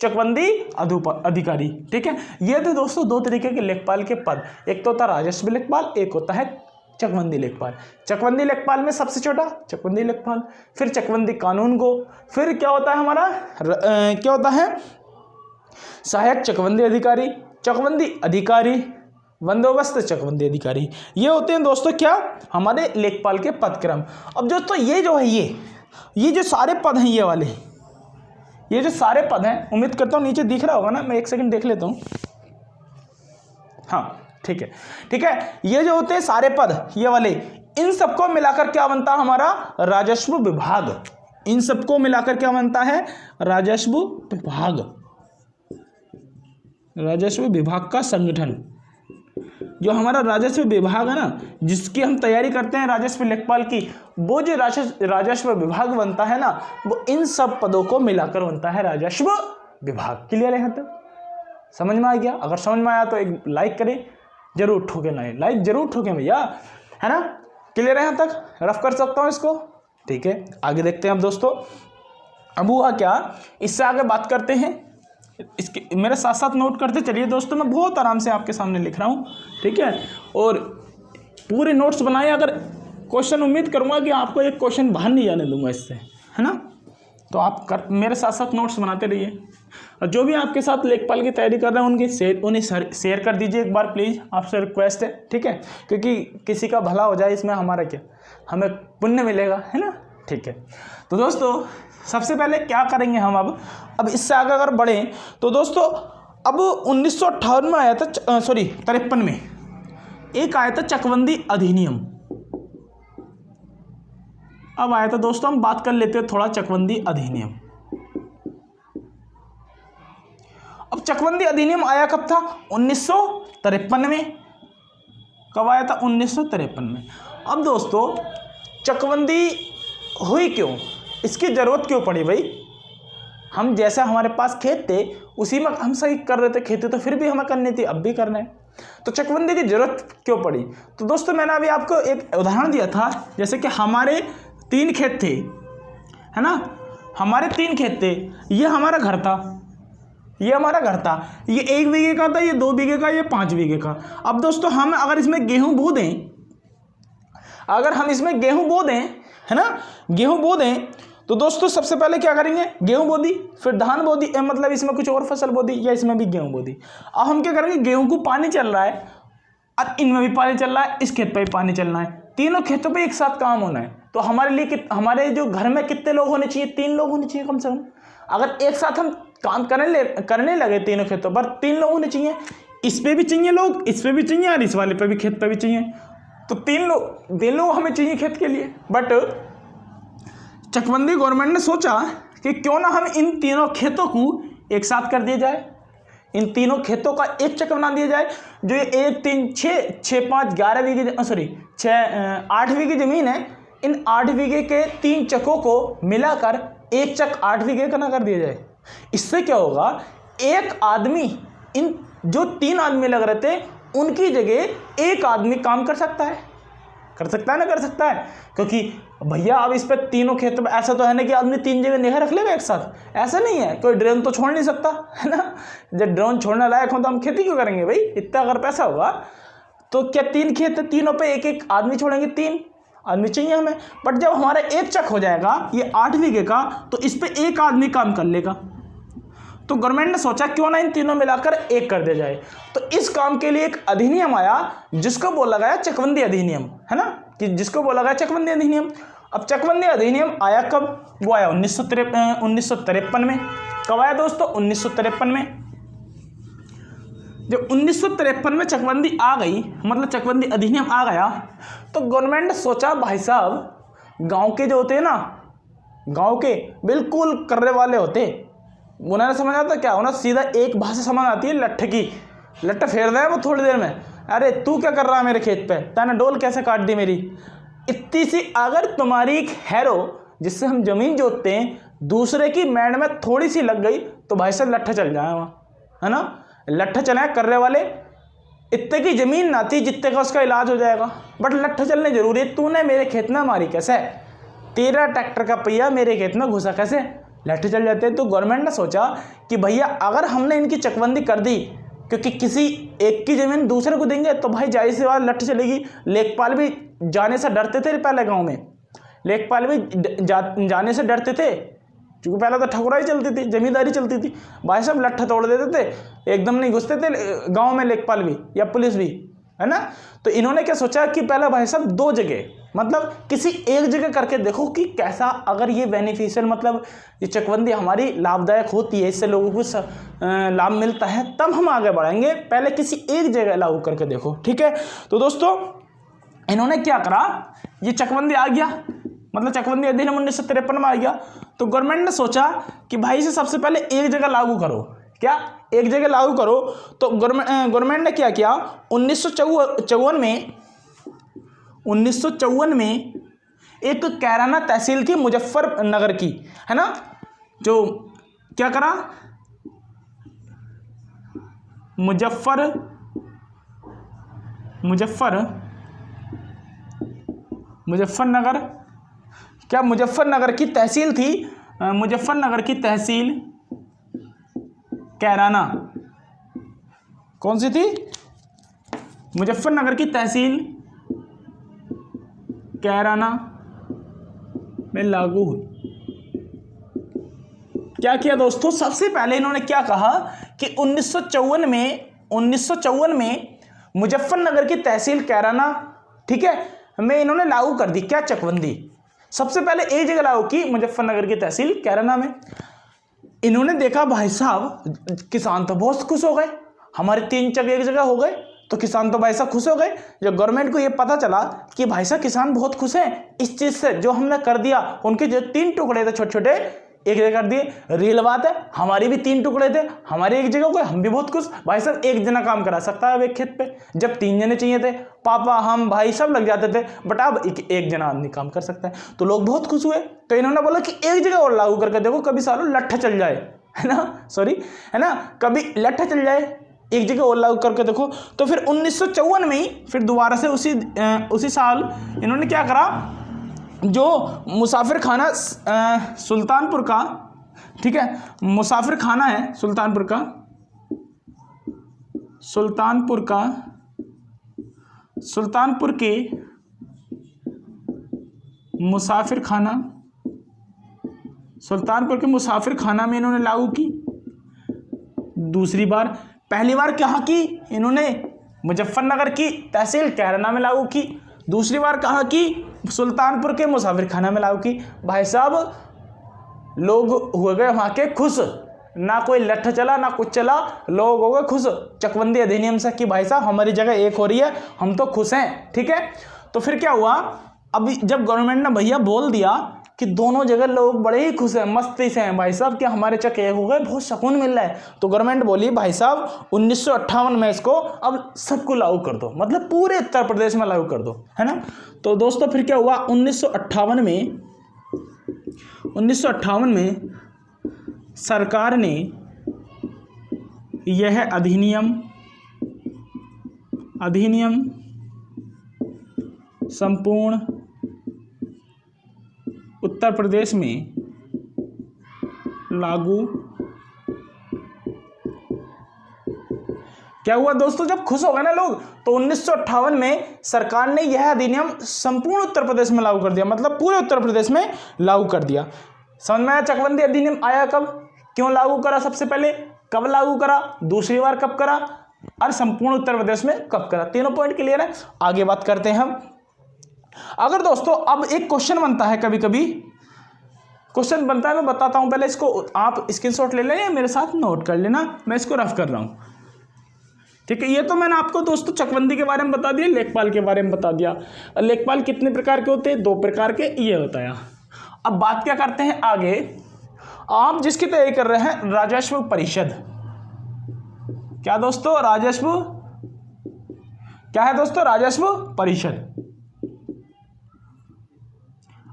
चकबंदी अधिकारी। ठीक है, ये तो दोस्तों दो तरीके के लेखपाल के पद, एक तो होता है राजस्व लेखपाल, एक होता है चकबंदी लेखपाल। चकबंदी लेखपाल में सबसे छोटा चकबंदी लेखपाल, फिर चकबंदी कानूनगो, फिर क्या होता है हमारा क्या होता है, सहायक चकबंदी अधिकारी, चकबंदी अधिकारी, बंदोबस्त चकबंदी अधिकारी। ये होते हैं दोस्तों क्या, हमारे लेखपाल के पदक्रम। अब दोस्तों ये जो है, ये जो सारे पद हैं, ये वाले, ये जो सारे पद हैं, उम्मीद करता हूँ नीचे दिख रहा होगा ना, मैं एक सेकंड देख लेता हूँ। हाँ ठीक है, ठीक है, ये जो होते हैं सारे पद, ये वाले, इन सबको मिलाकर क्या बनता है हमारा राजस्व विभाग। इन सबको मिलाकर क्या बनता है, राजस्व विभाग, राजस्व विभाग का संगठन। जो हमारा राजस्व विभाग है ना, जिसकी हम तैयारी करते हैं राजस्व लेखपाल की, वो जो राजस्व विभाग बनता है ना, वो इन सब पदों को मिलाकर बनता है राजस्व विभाग। क्लियर है यहाँ तक, समझ में आ गया? अगर समझ में आया तो एक लाइक करें, जरूर ठोके ना, लाइक जरूर ठोके भैया, है ना? क्लियर है यहाँ तक, रफ कर सकता हूँ इसको। ठीक है, आगे देखते हैं अब दोस्तों। अब हुआ क्या, इससे आगे बात करते हैं, इसके मेरे साथ साथ नोट करते चलिए दोस्तों। मैं बहुत आराम से आपके सामने लिख रहा हूँ, ठीक है, और पूरे नोट्स बनाए। अगर क्वेश्चन, उम्मीद करूँगा कि आपको एक क्वेश्चन बाहर नहीं जाने दूंगा इससे, है ना? तो आप मेरे साथ साथ नोट्स बनाते रहिए, और जो भी आपके साथ लेखपाल की तैयारी कर रहे हैं उन्हें शेयर कर दीजिए एक बार प्लीज़, आपसे रिक्वेस्ट है, ठीक है? क्योंकि किसी का भला हो जाए, इसमें हमारा क्या, हमें पुण्य मिलेगा, है ना? ठीक है, तो दोस्तों सबसे पहले क्या करेंगे हम अब इससे आगे अगर बढ़ें तो दोस्तों, अब 1958 में आया था, 53 में एक आया था चकबंदी अधिनियम। अब आया था दोस्तों, हम बात कर लेते हैं थोड़ा चकबंदी अधिनियम। अब चकबंदी अधिनियम आया कब था? 1953 में। कब आया था? 1953 में। अब दोस्तों चकबंदी हुई क्यों, इसकी ज़रूरत क्यों पड़ी भाई? हम जैसे हमारे पास खेत थे उसी में हम सही कर रहे थे खेती, तो फिर भी हमें करनी थी, अब भी करना है, तो चकबंदी की ज़रूरत क्यों पड़ी? तो दोस्तों मैंने अभी आपको एक उदाहरण दिया था, जैसे कि हमारे 3 खेत थे, है ना, हमारे 3 खेत थे, ये हमारा घर था, ये हमारा घर था, ये 1 बीघे का था, ये 2 बीघे का, ये 5 बीघे का। अब दोस्तों हम अगर इसमें गेहूं बो दें, अगर हम इसमें गेहूं बो दें, है ना, गेहूं बो दें, तो दोस्तों सबसे पहले क्या करेंगे? गेहूं बो दी, फिर धान बो दी, मतलब इसमें कुछ और फसल बो दी, या इसमें भी गेहूं बो दी। अब हम क्या करेंगे? गेहूं को पानी चल रहा है और इनमें भी पानी चल रहा है, इस खेत पे भी पानी चलना है, तीनों खेतों पे एक साथ काम होना है, तो हमारे लिए हमारे जो घर में कितने लोग होने चाहिए? 3 लोग होने चाहिए कम से कम। अगर एक साथ हम काम करने लगे तीनों खेतों पर, 3 लोग होने चाहिए, इस पे भी चाहिए लोग, इस पे भी चाहिए, और इस वाले पे भी, खेत पे भी चाहिए, तो 3 लोग हमें चाहिए खेत के लिए। बट चकबंदी गवर्नमेंट ने सोचा कि क्यों ना हम इन तीनों खेतों को एक साथ कर दिया जाए, इन तीनों खेतों का एक चक बना दिया जाए, जो 1 3 6 5 11 बीघे, सॉरी 8 बीघे जमीन है, इन 8 बीघे के 3 चकों को मिलाकर एक चक 8 बीघे का ना कर दिया जाए। इससे क्या होगा? एक आदमी, इन जो 3 आदमी लग रहे थे उनकी जगह एक आदमी काम कर सकता है, कर सकता है ना, कर सकता है, क्योंकि भैया अब इस पे तीनों खेतों में ऐसा तो है ना कि आदमी 3 जगह निगाह रख लेगा एक साथ, ऐसा नहीं है, कोई ड्रोन तो छोड़ नहीं सकता, है ना, जब ड्रोन छोड़ने लायक हो तो हम खेती क्यों करेंगे भाई? इतना अगर पैसा होगा तो क्या 3 खेत है, तीनों पे एक एक आदमी छोड़ेंगे? 3 आदमी चाहिए हमें। बट जब हमारा एक चक हो जाएगा ये 8 बीघे का, तो इस पे एक आदमी काम कर लेगा, तो गवर्नमेंट ने सोचा क्यों ना इन तीनों मिलाकर एक कर दिया जाए। तो इस काम के लिए एक अधिनियम आया जिसको बोला गया चकबंदी अधिनियम, है ना, कि जिसको बोला गया चकबंदी अधिनियम। अब चकबंदी अधिनियम आया कब? वो आया 1953 में। कब आया दोस्तों? 1953 में। जब 1953 में चकबंदी आ गई, मतलब चकबंदी अधिनियम आ गया, तो गवर्नमेंट ने सोचा भाई साहब गांव के जो होते हैं ना, गांव के बिल्कुल कर्रे वाले होते, उन्होंने समझ आता क्या होना, सीधा एक भाषा समझ आती है लट्ठ की, लट्ठ फेर रहा है वो थोड़ी देर में, अरे तू क्या कर रहा है मेरे खेत पे, तैने डोल कैसे काट दी मेरी, इतनी सी अगर तुम्हारी एक हैरो जिससे हम जमीन जोतते हैं दूसरे की मैंड में थोड़ी सी लग गई तो भाई साहब लट्ठ चल जाए वहाँ, है ना, लट्ठ चलाए कर्रे वाले, इतने की जमीन ना थी जितने का उसका इलाज हो जाएगा, बट लट्ठ चलने जरूरी है। तूने मेरे खेत में मारी कैसे, तेरा ट्रैक्टर का पहिया मेरे खेत में घुसा कैसे, लट्ठ चल जाते हैं। तो गवर्नमेंट ने सोचा कि भैया अगर हमने इनकी चकबंदी कर दी, क्योंकि किसी एक की ज़मीन दूसरे को देंगे तो भाई जाहिर सी बात लट्ठ चलेगी। लेखपाल भी जाने से डरते थे पहले गांव में, लेखपाल भी जाने से डरते थे, क्योंकि पहले तो ठकुराई चलती थी, जमींदारी चलती थी, भाई साहब लट्ठ तोड़ देते थे, एकदम नहीं घुसते थे गाँव में लेखपाल भी या पुलिस भी, है ना। तो इन्होंने क्या सोचा कि पहले भाई साहब 2 जगह, मतलब किसी एक जगह करके देखो कि कैसा, अगर ये बेनिफिशियल, मतलब ये चकबंदी हमारी लाभदायक होती है, इससे लोगों को लाभ मिलता है, तब हम आगे बढ़ेंगे, पहले किसी एक जगह लागू करके देखो, ठीक है। तो दोस्तों इन्होंने क्या करा, ये चकबंदी आ गया, मतलब चकबंदी अधिनियम 1953 में आ गया, तो गवर्नमेंट ने सोचा कि भाई इसे सबसे पहले एक जगह लागू करो, क्या एक जगह लागू करो। तो गवर्नमेंट ने क्या किया, 1954 में एक कैराना तहसील थी मुजफ्फरनगर की, है ना, जो क्या करा, मुजफ्फरनगर, क्या मुजफ्फरनगर की तहसील थी, मुजफ्फरनगर की तहसील कैराना, कौन सी थी, मुजफ्फरनगर की तहसील कैराना में लागू हुई। क्या किया दोस्तों, सबसे पहले इन्होंने क्या कहा कि 1954 में मुजफ्फरनगर की तहसील कैराना, ठीक है, में इन्होंने लागू कर दी क्या, चकबंदी। सबसे पहले एक जगह लागू की, मुजफ्फरनगर की तहसील कैराना में। इन्होंने देखा भाई साहब किसान तो बहुत खुश हो गए, हमारे 3 चक एक जगह हो गए, तो किसान तो भाई साहब खुश हो गए। जब गवर्नमेंट को ये पता चला कि भाई साहब किसान बहुत खुश हैं इस चीज़ से जो हमने कर दिया, उनके जो 3 टुकड़े थे छोटे छोटे, एक जगह कर दिए। रियल बात है, हमारी भी 3 टुकड़े थे, हमारे एक जगह हो गए, हम भी बहुत खुश। भाई साहब एक जना काम करा सकता है अब एक खेत पे, जब 3 जने चाहिए थे, पापा हम भाई सब लग जाते थे, बट अब एक जना आदमी काम कर सकता है, तो लोग बहुत खुश हुए। तो इन्होंने बोला कि एक जगह और लागू करके देखो, कभी सालों लट्ठा चल जाए, है ना, सॉरी, है ना, कभी लट्ठा चल जाए, एक जगह और लागू करके देखो। तो फिर 1954 में ही फिर दोबारा से उसी साल इन्होंने क्या करा, जो मुसाफिर खाना सुल्तानपुर का, ठीक है, मुसाफिर खाना है सुल्तानपुर के मुसाफिर खाना में इन्होंने लागू की दूसरी बार। पहली बार कहाँ की इन्होंने, मुजफ्फरनगर की तहसील कैराना में लागू की। दूसरी बार कहाँ की, सुल्तानपुर के मुसाफिर खाना में लागू की। भाई साहब लोग हो गए वहाँ के खुश, ना कोई लठ चला ना कुछ चला, लोग हो गए खुश चकबंदी अधिनियम से कि भाई साहब हमारी जगह एक हो रही है, हम तो खुश हैं, ठीक है। तो फिर क्या हुआ, अभी जब गवर्नमेंट ने भैया बोल दिया कि दोनों जगह लोग बड़े ही खुश हैं, मस्ती से हैं भाई साहब कि हमारे चक एक हो गए, बहुत सुकून मिल रहा है, तो गवर्नमेंट बोली भाई साहब 1958 में इसको अब सबको लागू कर दो, मतलब पूरे उत्तर प्रदेश में लागू कर दो, है ना। तो दोस्तों फिर क्या हुआ, 1958 में सरकार ने यह अधिनियम संपूर्ण उत्तर प्रदेश में लागू। क्या हुआ दोस्तों, जब खुश हो गए ना लोग, तो 1958 में सरकार ने यह अधिनियम संपूर्ण उत्तर प्रदेश में लागू कर दिया, मतलब पूरे उत्तर प्रदेश में लागू कर दिया। समझ में आया, चकबंदी अधिनियम आया कब, क्यों लागू करा, सबसे पहले कब लागू करा, दूसरी बार कब करा, और संपूर्ण उत्तर प्रदेश में कब करा। तीनों पॉइंट क्लियर है। आगे बात करते हैं हम। अगर दोस्तों अब एक क्वेश्चन बनता है, कभी कभी क्वेश्चन बनता है, मैं बताता हूं, पहले इसको आप स्क्रीनशॉट ले लें या मेरे साथ नोट कर लेना, मैं इसको रफ कर रहा हूं, ठीक है। ये तो मैंने आपको दोस्तों चकबंदी के बारे में बता दिया, लेखपाल के बारे में बता दिया। लेखपाल कितने प्रकार के होते हैं, 2 प्रकार के, ये बताया। अब बात क्या करते हैं आगे, आप जिसकी तैयारी कर रहे हैं राजस्व परिषद। क्या दोस्तों, राजस्व क्या है दोस्तों, राजस्व परिषद।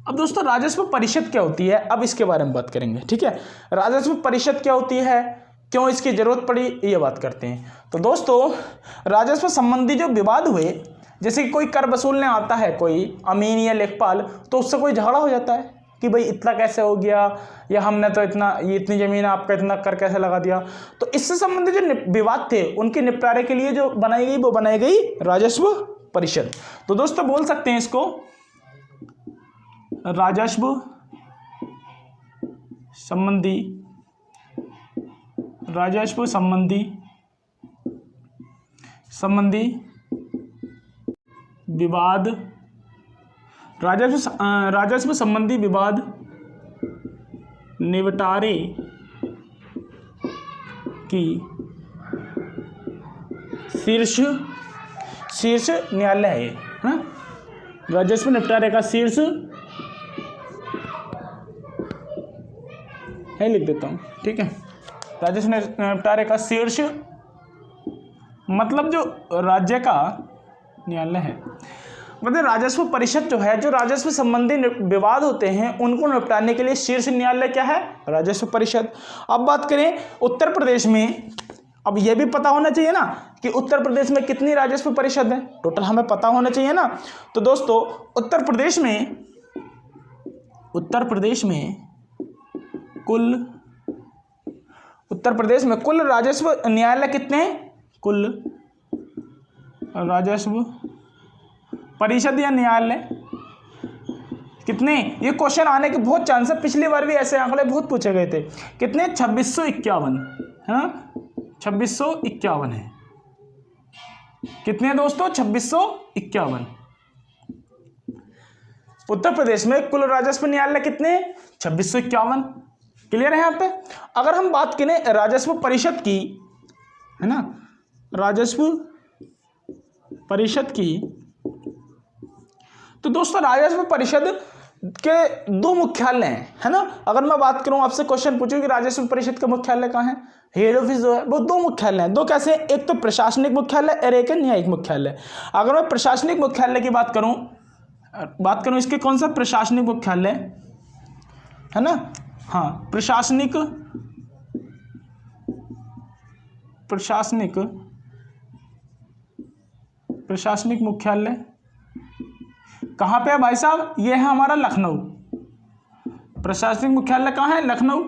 अब दोस्तों राजस्व परिषद क्या होती है, अब इसके बारे में बात करेंगे, ठीक है। राजस्व परिषद क्या होती है, क्यों इसकी जरूरत पड़ी, ये बात करते हैं। तो दोस्तों राजस्व संबंधी जो विवाद हुए, जैसे कि कोई कर वसूलने आता है कोई अमीन या लेखपाल, तो उससे कोई झगड़ा हो जाता है कि भाई इतना कैसे हो गया, या हमने तो ये इतनी जमीन आपका इतना कर कैसे लगा दिया। तो इससे संबंधित जो विवाद थे उनके निपटारे के लिए जो बनाई गई, वो बनाई गई राजस्व परिषद। तो दोस्तों बोल सकते हैं इसको राजस्व संबंधी विवाद, राजस्व संबंधी विवाद निपटारे की शीर्ष न्यायालय है ये, हाँ? राजस्व निपटारे का शीर्ष है, लिख देता हूँ, ठीक है। राजस्व निपटारे का शीर्ष मतलब जो राज्य का न्यायालय है, मतलब राजस्व परिषद जो है, जो राजस्व संबंधी विवाद होते हैं उनको निपटाने के लिए शीर्ष न्यायालय क्या है, राजस्व परिषद। अब बात करें उत्तर प्रदेश में, अब यह भी पता होना चाहिए ना कि उत्तर प्रदेश में कितनी राजस्व परिषद है, टोटल हमें पता होना चाहिए ना। तो दोस्तों उत्तर प्रदेश में कुल राजस्व न्यायालय कितने हैं, कुल राजस्व परिषद या न्यायालय कितने, ये क्वेश्चन आने के बहुत चांस है, पिछली बार भी ऐसे आंकड़े बहुत पूछे गए थे। कितने, 2651 है ना, 2651 है। कितने दोस्तों, 2651। उत्तर प्रदेश में कुल राजस्व न्यायालय कितने, 2651। क्लियर है यहाँ पे। अगर हम बात करें राजस्व परिषद की, है ना, राजस्व परिषद की, तो दोस्तों राजस्व परिषद के दो मुख्यालय हैं, है ना। अगर मैं बात करूं, आपसे क्वेश्चन पूछूं कि राजस्व परिषद का मुख्यालय कहाँ है, हेड ऑफिस जो है वो दो मुख्यालय हैं। दो कैसे, एक तो प्रशासनिक मुख्यालय और एक है न्यायिक मुख्यालय। अगर मैं प्रशासनिक मुख्यालय की बात करूं इसके कौन सा प्रशासनिक मुख्यालय है ना, हाँ प्रशासनिक मुख्यालय कहाँ पे है भाई साहब, ये है हमारा लखनऊ। प्रशासनिक मुख्यालय कहाँ है, लखनऊ।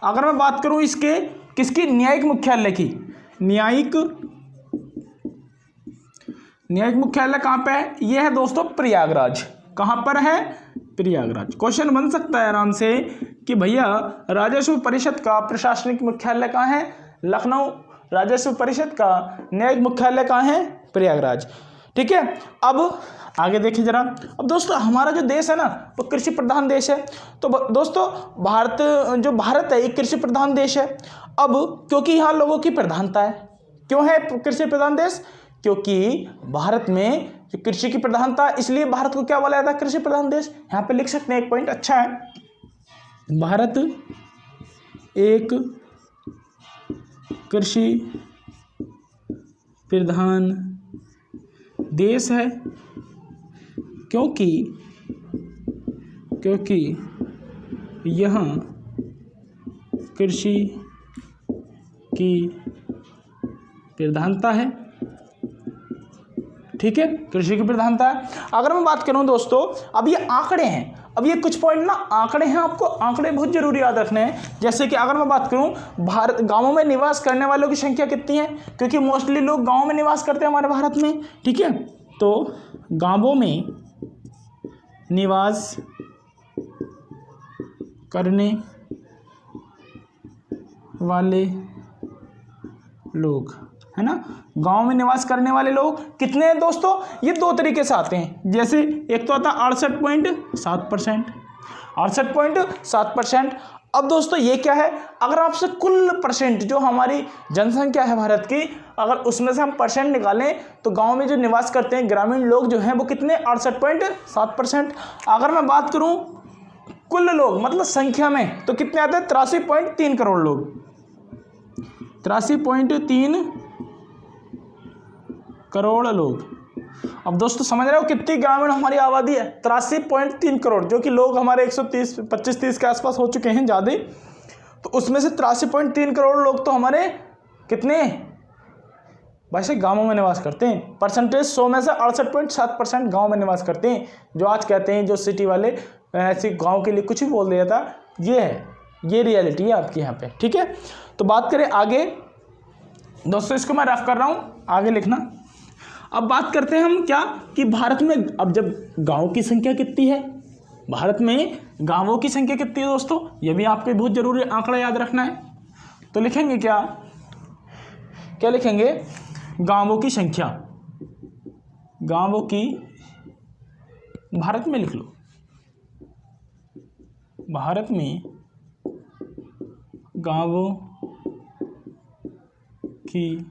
अगर मैं बात करूं इसके किसकी, न्यायिक मुख्यालय की, न्यायिक मुख्यालय कहाँ पे है, ये है दोस्तों प्रयागराज। कहाँ पर है, प्रयागराज। क्वेश्चन बन सकता है आराम से कि भैया राजस्व परिषद का प्रशासनिक मुख्यालय कहाँ है, लखनऊ। राजस्व परिषद का न्यायिक मुख्यालय कहाँ है, प्रयागराज। ठीक है, अब आगे देखिए जरा। अब दोस्तों हमारा जो देश है ना वो कृषि प्रधान देश है। तो दोस्तों भारत है एक कृषि प्रधान देश है। अब क्योंकि यहाँ लोगों की प्रधानता है, क्यों है कृषि प्रधान देश, क्योंकि भारत में जो कृषि की प्रधानता, इसलिए भारत को क्या बोला जाता है, कृषि प्रधान देश। यहाँ पे लिख सकते हैं, एक पॉइंट अच्छा है, भारत एक कृषि प्रधान देश है क्योंकि यहाँ कृषि की प्रधानता है। ठीक है, कृषि की प्रधानता है। अगर मैं बात करूं दोस्तों, अब ये आंकड़े हैं, अब ये कुछ पॉइंट ना आंकड़े हैं, आपको आंकड़े बहुत जरूरी याद रखने हैं। जैसे कि अगर मैं बात करूं भारत गांवों में निवास करने वालों की संख्या कितनी है, क्योंकि मोस्टली लोग गांव में निवास करते हैं हमारे भारत में। ठीक है, तो गांवों में निवास करने वाले लोग, है ना, गांव में निवास करने वाले लोग कितने हैं दोस्तों, ये दो तरीके से आते हैं। जैसे एक तो आता है 68.7%, 68.7%। अब दोस्तों ये क्या है, अगर आपसे कुल परसेंट जो हमारी जनसंख्या है भारत की, अगर उसमें से हम परसेंट निकालें तो गांव में जो निवास करते हैं ग्रामीण लोग जो हैं वो कितने, 68.7%। अगर मैं बात करूं कुल लोग मतलब संख्या में, तो कितने आते हैं, 83.3 करोड़ लोग, 83.3 करोड़ लोग। अब दोस्तों समझ रहे हो कितनी ग्रामीण हमारी आबादी है, 83.3 करोड़, जो कि लोग हमारे 125-30 के आसपास हो चुके हैं ज़्यादा। तो उसमें से 83.3 करोड़ लोग तो हमारे कितने वैसे गांवों में निवास करते हैं। परसेंटेज 100 में से 68.7% गाँव में निवास करते हैं। जो आज कहते हैं जो सिटी वाले ऐसे गाँव के लिए कुछ भी बोल दिया था, ये है, ये रियलिटी है आपकी यहाँ पे। ठीक है, तो बात करें आगे दोस्तों, इसको मैं रफ कर रहा हूँ, आगे लिखना। अब बात करते हैं हम क्या कि भारत में अब जब गाँव की संख्या कितनी है, भारत में गाँवों की संख्या कितनी है दोस्तों, ये भी आपको बहुत जरूरी आंकड़ा याद रखना है। तो लिखेंगे क्या लिखेंगे, गाँवों की संख्या, गाँवों की, भारत में लिख लो, भारत में गाँवों की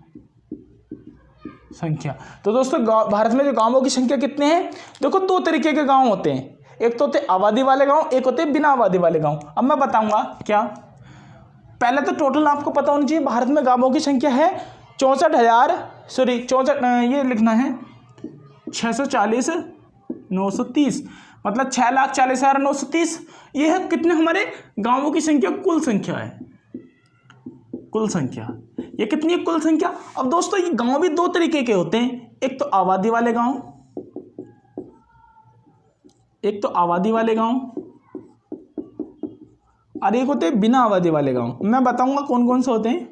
संख्या। तो दोस्तों भारत में जो गांवों की संख्या कितने हैं, देखो दो तरीके के गांव होते हैं, एक तो होते आबादी वाले गांव, एक होते बिना आबादी वाले गांव। अब मैं बताऊंगा क्या, पहले तो टोटल आपको पता होना चाहिए, भारत में गांवों की संख्या है 64 ये लिखना है 640,930, मतलब 6,40,930। ये है कितने हमारे गांवों की संख्या, कुल संख्या है, कुल संख्या। ये कितनी है कुल संख्या। अब दोस्तों ये गांव भी दो तरीके के होते हैं, एक तो आबादी वाले गांव, और एक होते हैं बिना आबादी वाले गांव। मैं बताऊंगा कौन कौन से होते हैं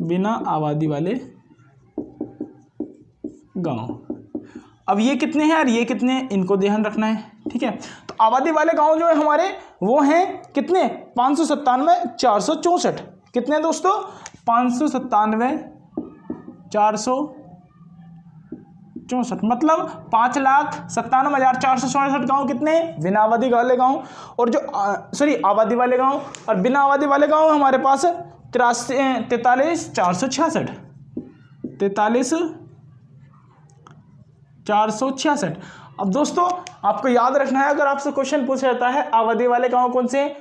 बिना आबादी वाले गांव। अब ये कितने हैं और ये कितने हैं, इनको ध्यान रखना है। ठीक है, तो आबादी वाले गांव जो है हमारे वो हैं कितने, 597,464। कितने दोस्तों, 597,464, मतलब 5,97,464 गाँव कितने हैं, बिना आबादी वाले गाँव। और जो आबादी वाले गाँव और बिना आबादी वाले गाँव हमारे पास 43,466। अब दोस्तों आपको याद रखना है, अगर आपसे क्वेश्चन पूछा जाता है आबादी वाले गांव कौन से,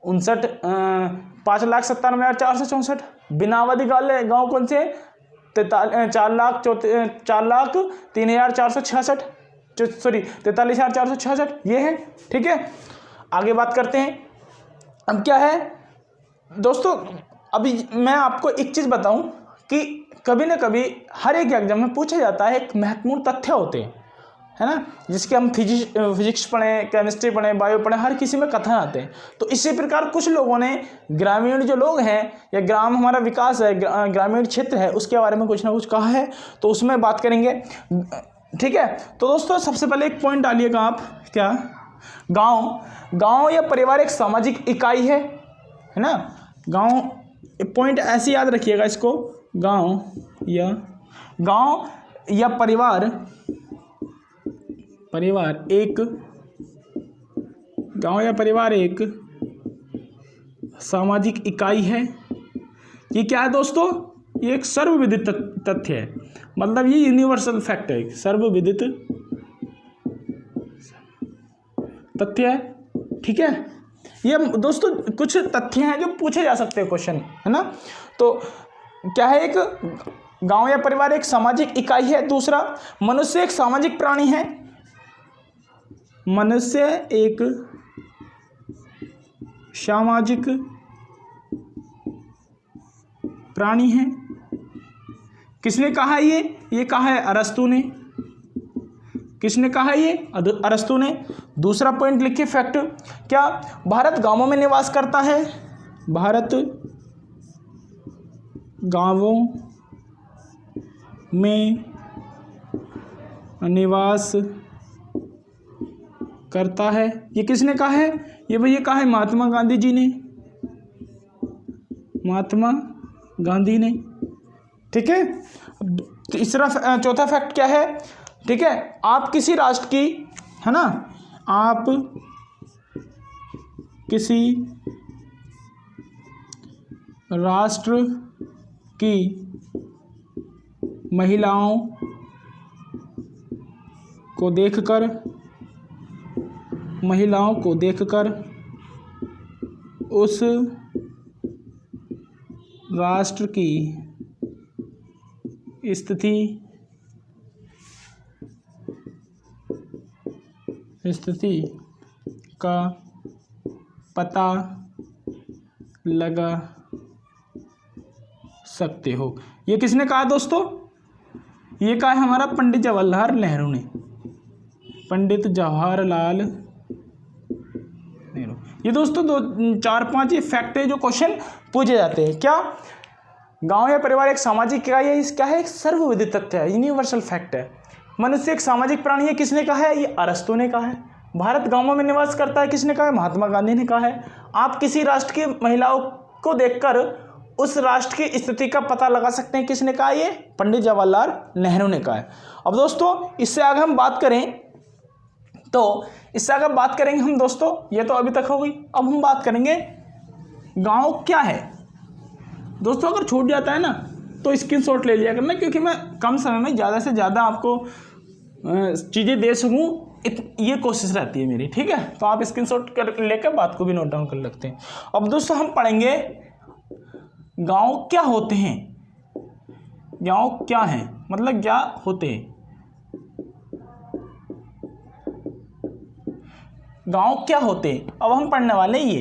5,97,464। बिना आबादी वाले गांव कौन से, 4,03,466, सॉरी 43,466 ये है। ठीक है, आगे बात करते हैं। अब क्या है दोस्तों, अभी मैं आपको एक चीज़ बताऊं कि कभी ना कभी हर एक एग्जाम में पूछा जाता है, एक महत्वपूर्ण तथ्य होते हैं, है ना, जिसके हम फिजिक्स पढ़ें, केमिस्ट्री पढ़ें, बायो पढ़ें, हर किसी में कथन आते हैं। तो इसी प्रकार कुछ लोगों ने ग्रामीण जो लोग हैं, या ग्राम हमारा विकास है, ग्रामीण क्षेत्र है, उसके बारे में कुछ ना कुछ कहा है, तो उसमें बात करेंगे। ठीक है, तो दोस्तों सबसे पहले एक पॉइंट डालिएगा आप, क्या, गांव या परिवार एक सामाजिक इकाई है ना। गांव, पॉइंट ऐसे याद रखिएगा इसको, गांव या परिवार एक सामाजिक इकाई है। ये क्या है दोस्तों, ये एक सर्वविदित तथ्य है, मतलब ये यूनिवर्सल फैक्ट है, सर्वविदित तथ्य है। ठीक है, ये दोस्तों कुछ तथ्य हैं जो पूछे जा सकते हैं क्वेश्चन, है ना। तो क्या है, एक गांव या परिवार एक सामाजिक इकाई है। दूसरा, मनुष्य एक सामाजिक प्राणी है। मनुष्य एक सामाजिक प्राणी है। किसने कहा ये कहा है अरस्तु ने। किसने कहा ये, अरस्तु ने। दूसरा पॉइंट लिखिए, फैक्ट, क्या भारत गांवों में निवास करता है। भारत गांवों में निवास करता है। ये किसने कहा है, ये भैया कहा है महात्मा गांधी जी ने, महात्मा गांधी ने। ठीक है, तीसरा चौथा फैक्ट क्या है, ठीक है, आप किसी राष्ट्र की, है ना, आप किसी राष्ट्र की महिलाओं को देखकर उस राष्ट्र की स्थिति का पता लगा सकते हो। ये किसने कहा दोस्तों, ये कहा है हमारा पंडित जवाहरलाल नेहरू ने, पंडित जवाहरलाल नेहरू। ये दोस्तों 4-5 ये फैक्ट है जो क्वेश्चन पूछे जाते हैं। क्या, गांव या परिवार एक सामाजिक इकाई है, क्या है, एक सर्वविदित तथ्य है, यूनिवर्सल फैक्ट है। मनुष्य एक सामाजिक प्राणी है, किसने कहा है, ये अरस्तु ने कहा है। भारत गांवों में निवास करता है, किसने कहा है, महात्मा गांधी ने कहा है। आप किसी राष्ट्र की महिलाओं को देखकर उस राष्ट्र की स्थिति का पता लगा सकते हैं, किसने कहा, ये पंडित जवाहरलाल नेहरू ने कहा है। अब दोस्तों इससे आगे हम बात करेंगे हम दोस्तों, ये तो अभी तक हो गई। अब हम बात करेंगे गांव क्या है। दोस्तों अगर छूट जाता है ना तो स्क्रीनशॉट ले लिया करना, क्योंकि मैं कम समय में ज़्यादा से ज़्यादा आपको चीज़ें दे सकूँ, ये कोशिश रहती है मेरी। ठीक है, तो आप स्क्रीनशॉट कर लेकर बात को भी नोट डाउन कर सकते हैं। अब दोस्तों हम पढ़ेंगे गांव क्या होते हैं। गांव क्या है, मतलब क्या होते हैं, गांव क्या होते हैं। अब हम पढ़ने वाले ये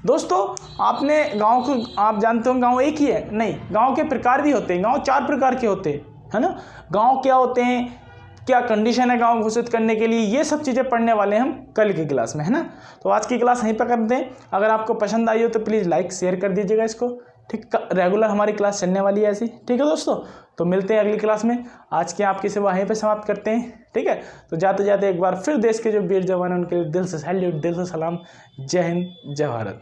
दोस्तों, आपने गांव को आप जानते हो गांव एक ही है, नहीं, गांव के प्रकार भी होते हैं। गांव 4 प्रकार के होते हैं, है ना। गांव क्या होते हैं, क्या कंडीशन है गांव घोषित करने के लिए, ये सब चीज़ें पढ़ने वाले हम कल की क्लास में, है ना। तो आज की क्लास यहीं पर करते हैं। अगर आपको पसंद आई हो तो प्लीज़ लाइक शेयर कर दीजिएगा इसको। ठीक, रेगुलर हमारी क्लास चलने वाली है ऐसी। ठीक है दोस्तों, तो मिलते हैं अगली क्लास में। आज की आपकी सेवा यहीं पे समाप्त करते हैं। ठीक है, तो जाते जाते एक बार फिर देश के जो वीर जवान हैं उनके लिए दिल से सैल्यूट, दिल से सलाम। जय हिंद, जय भारत।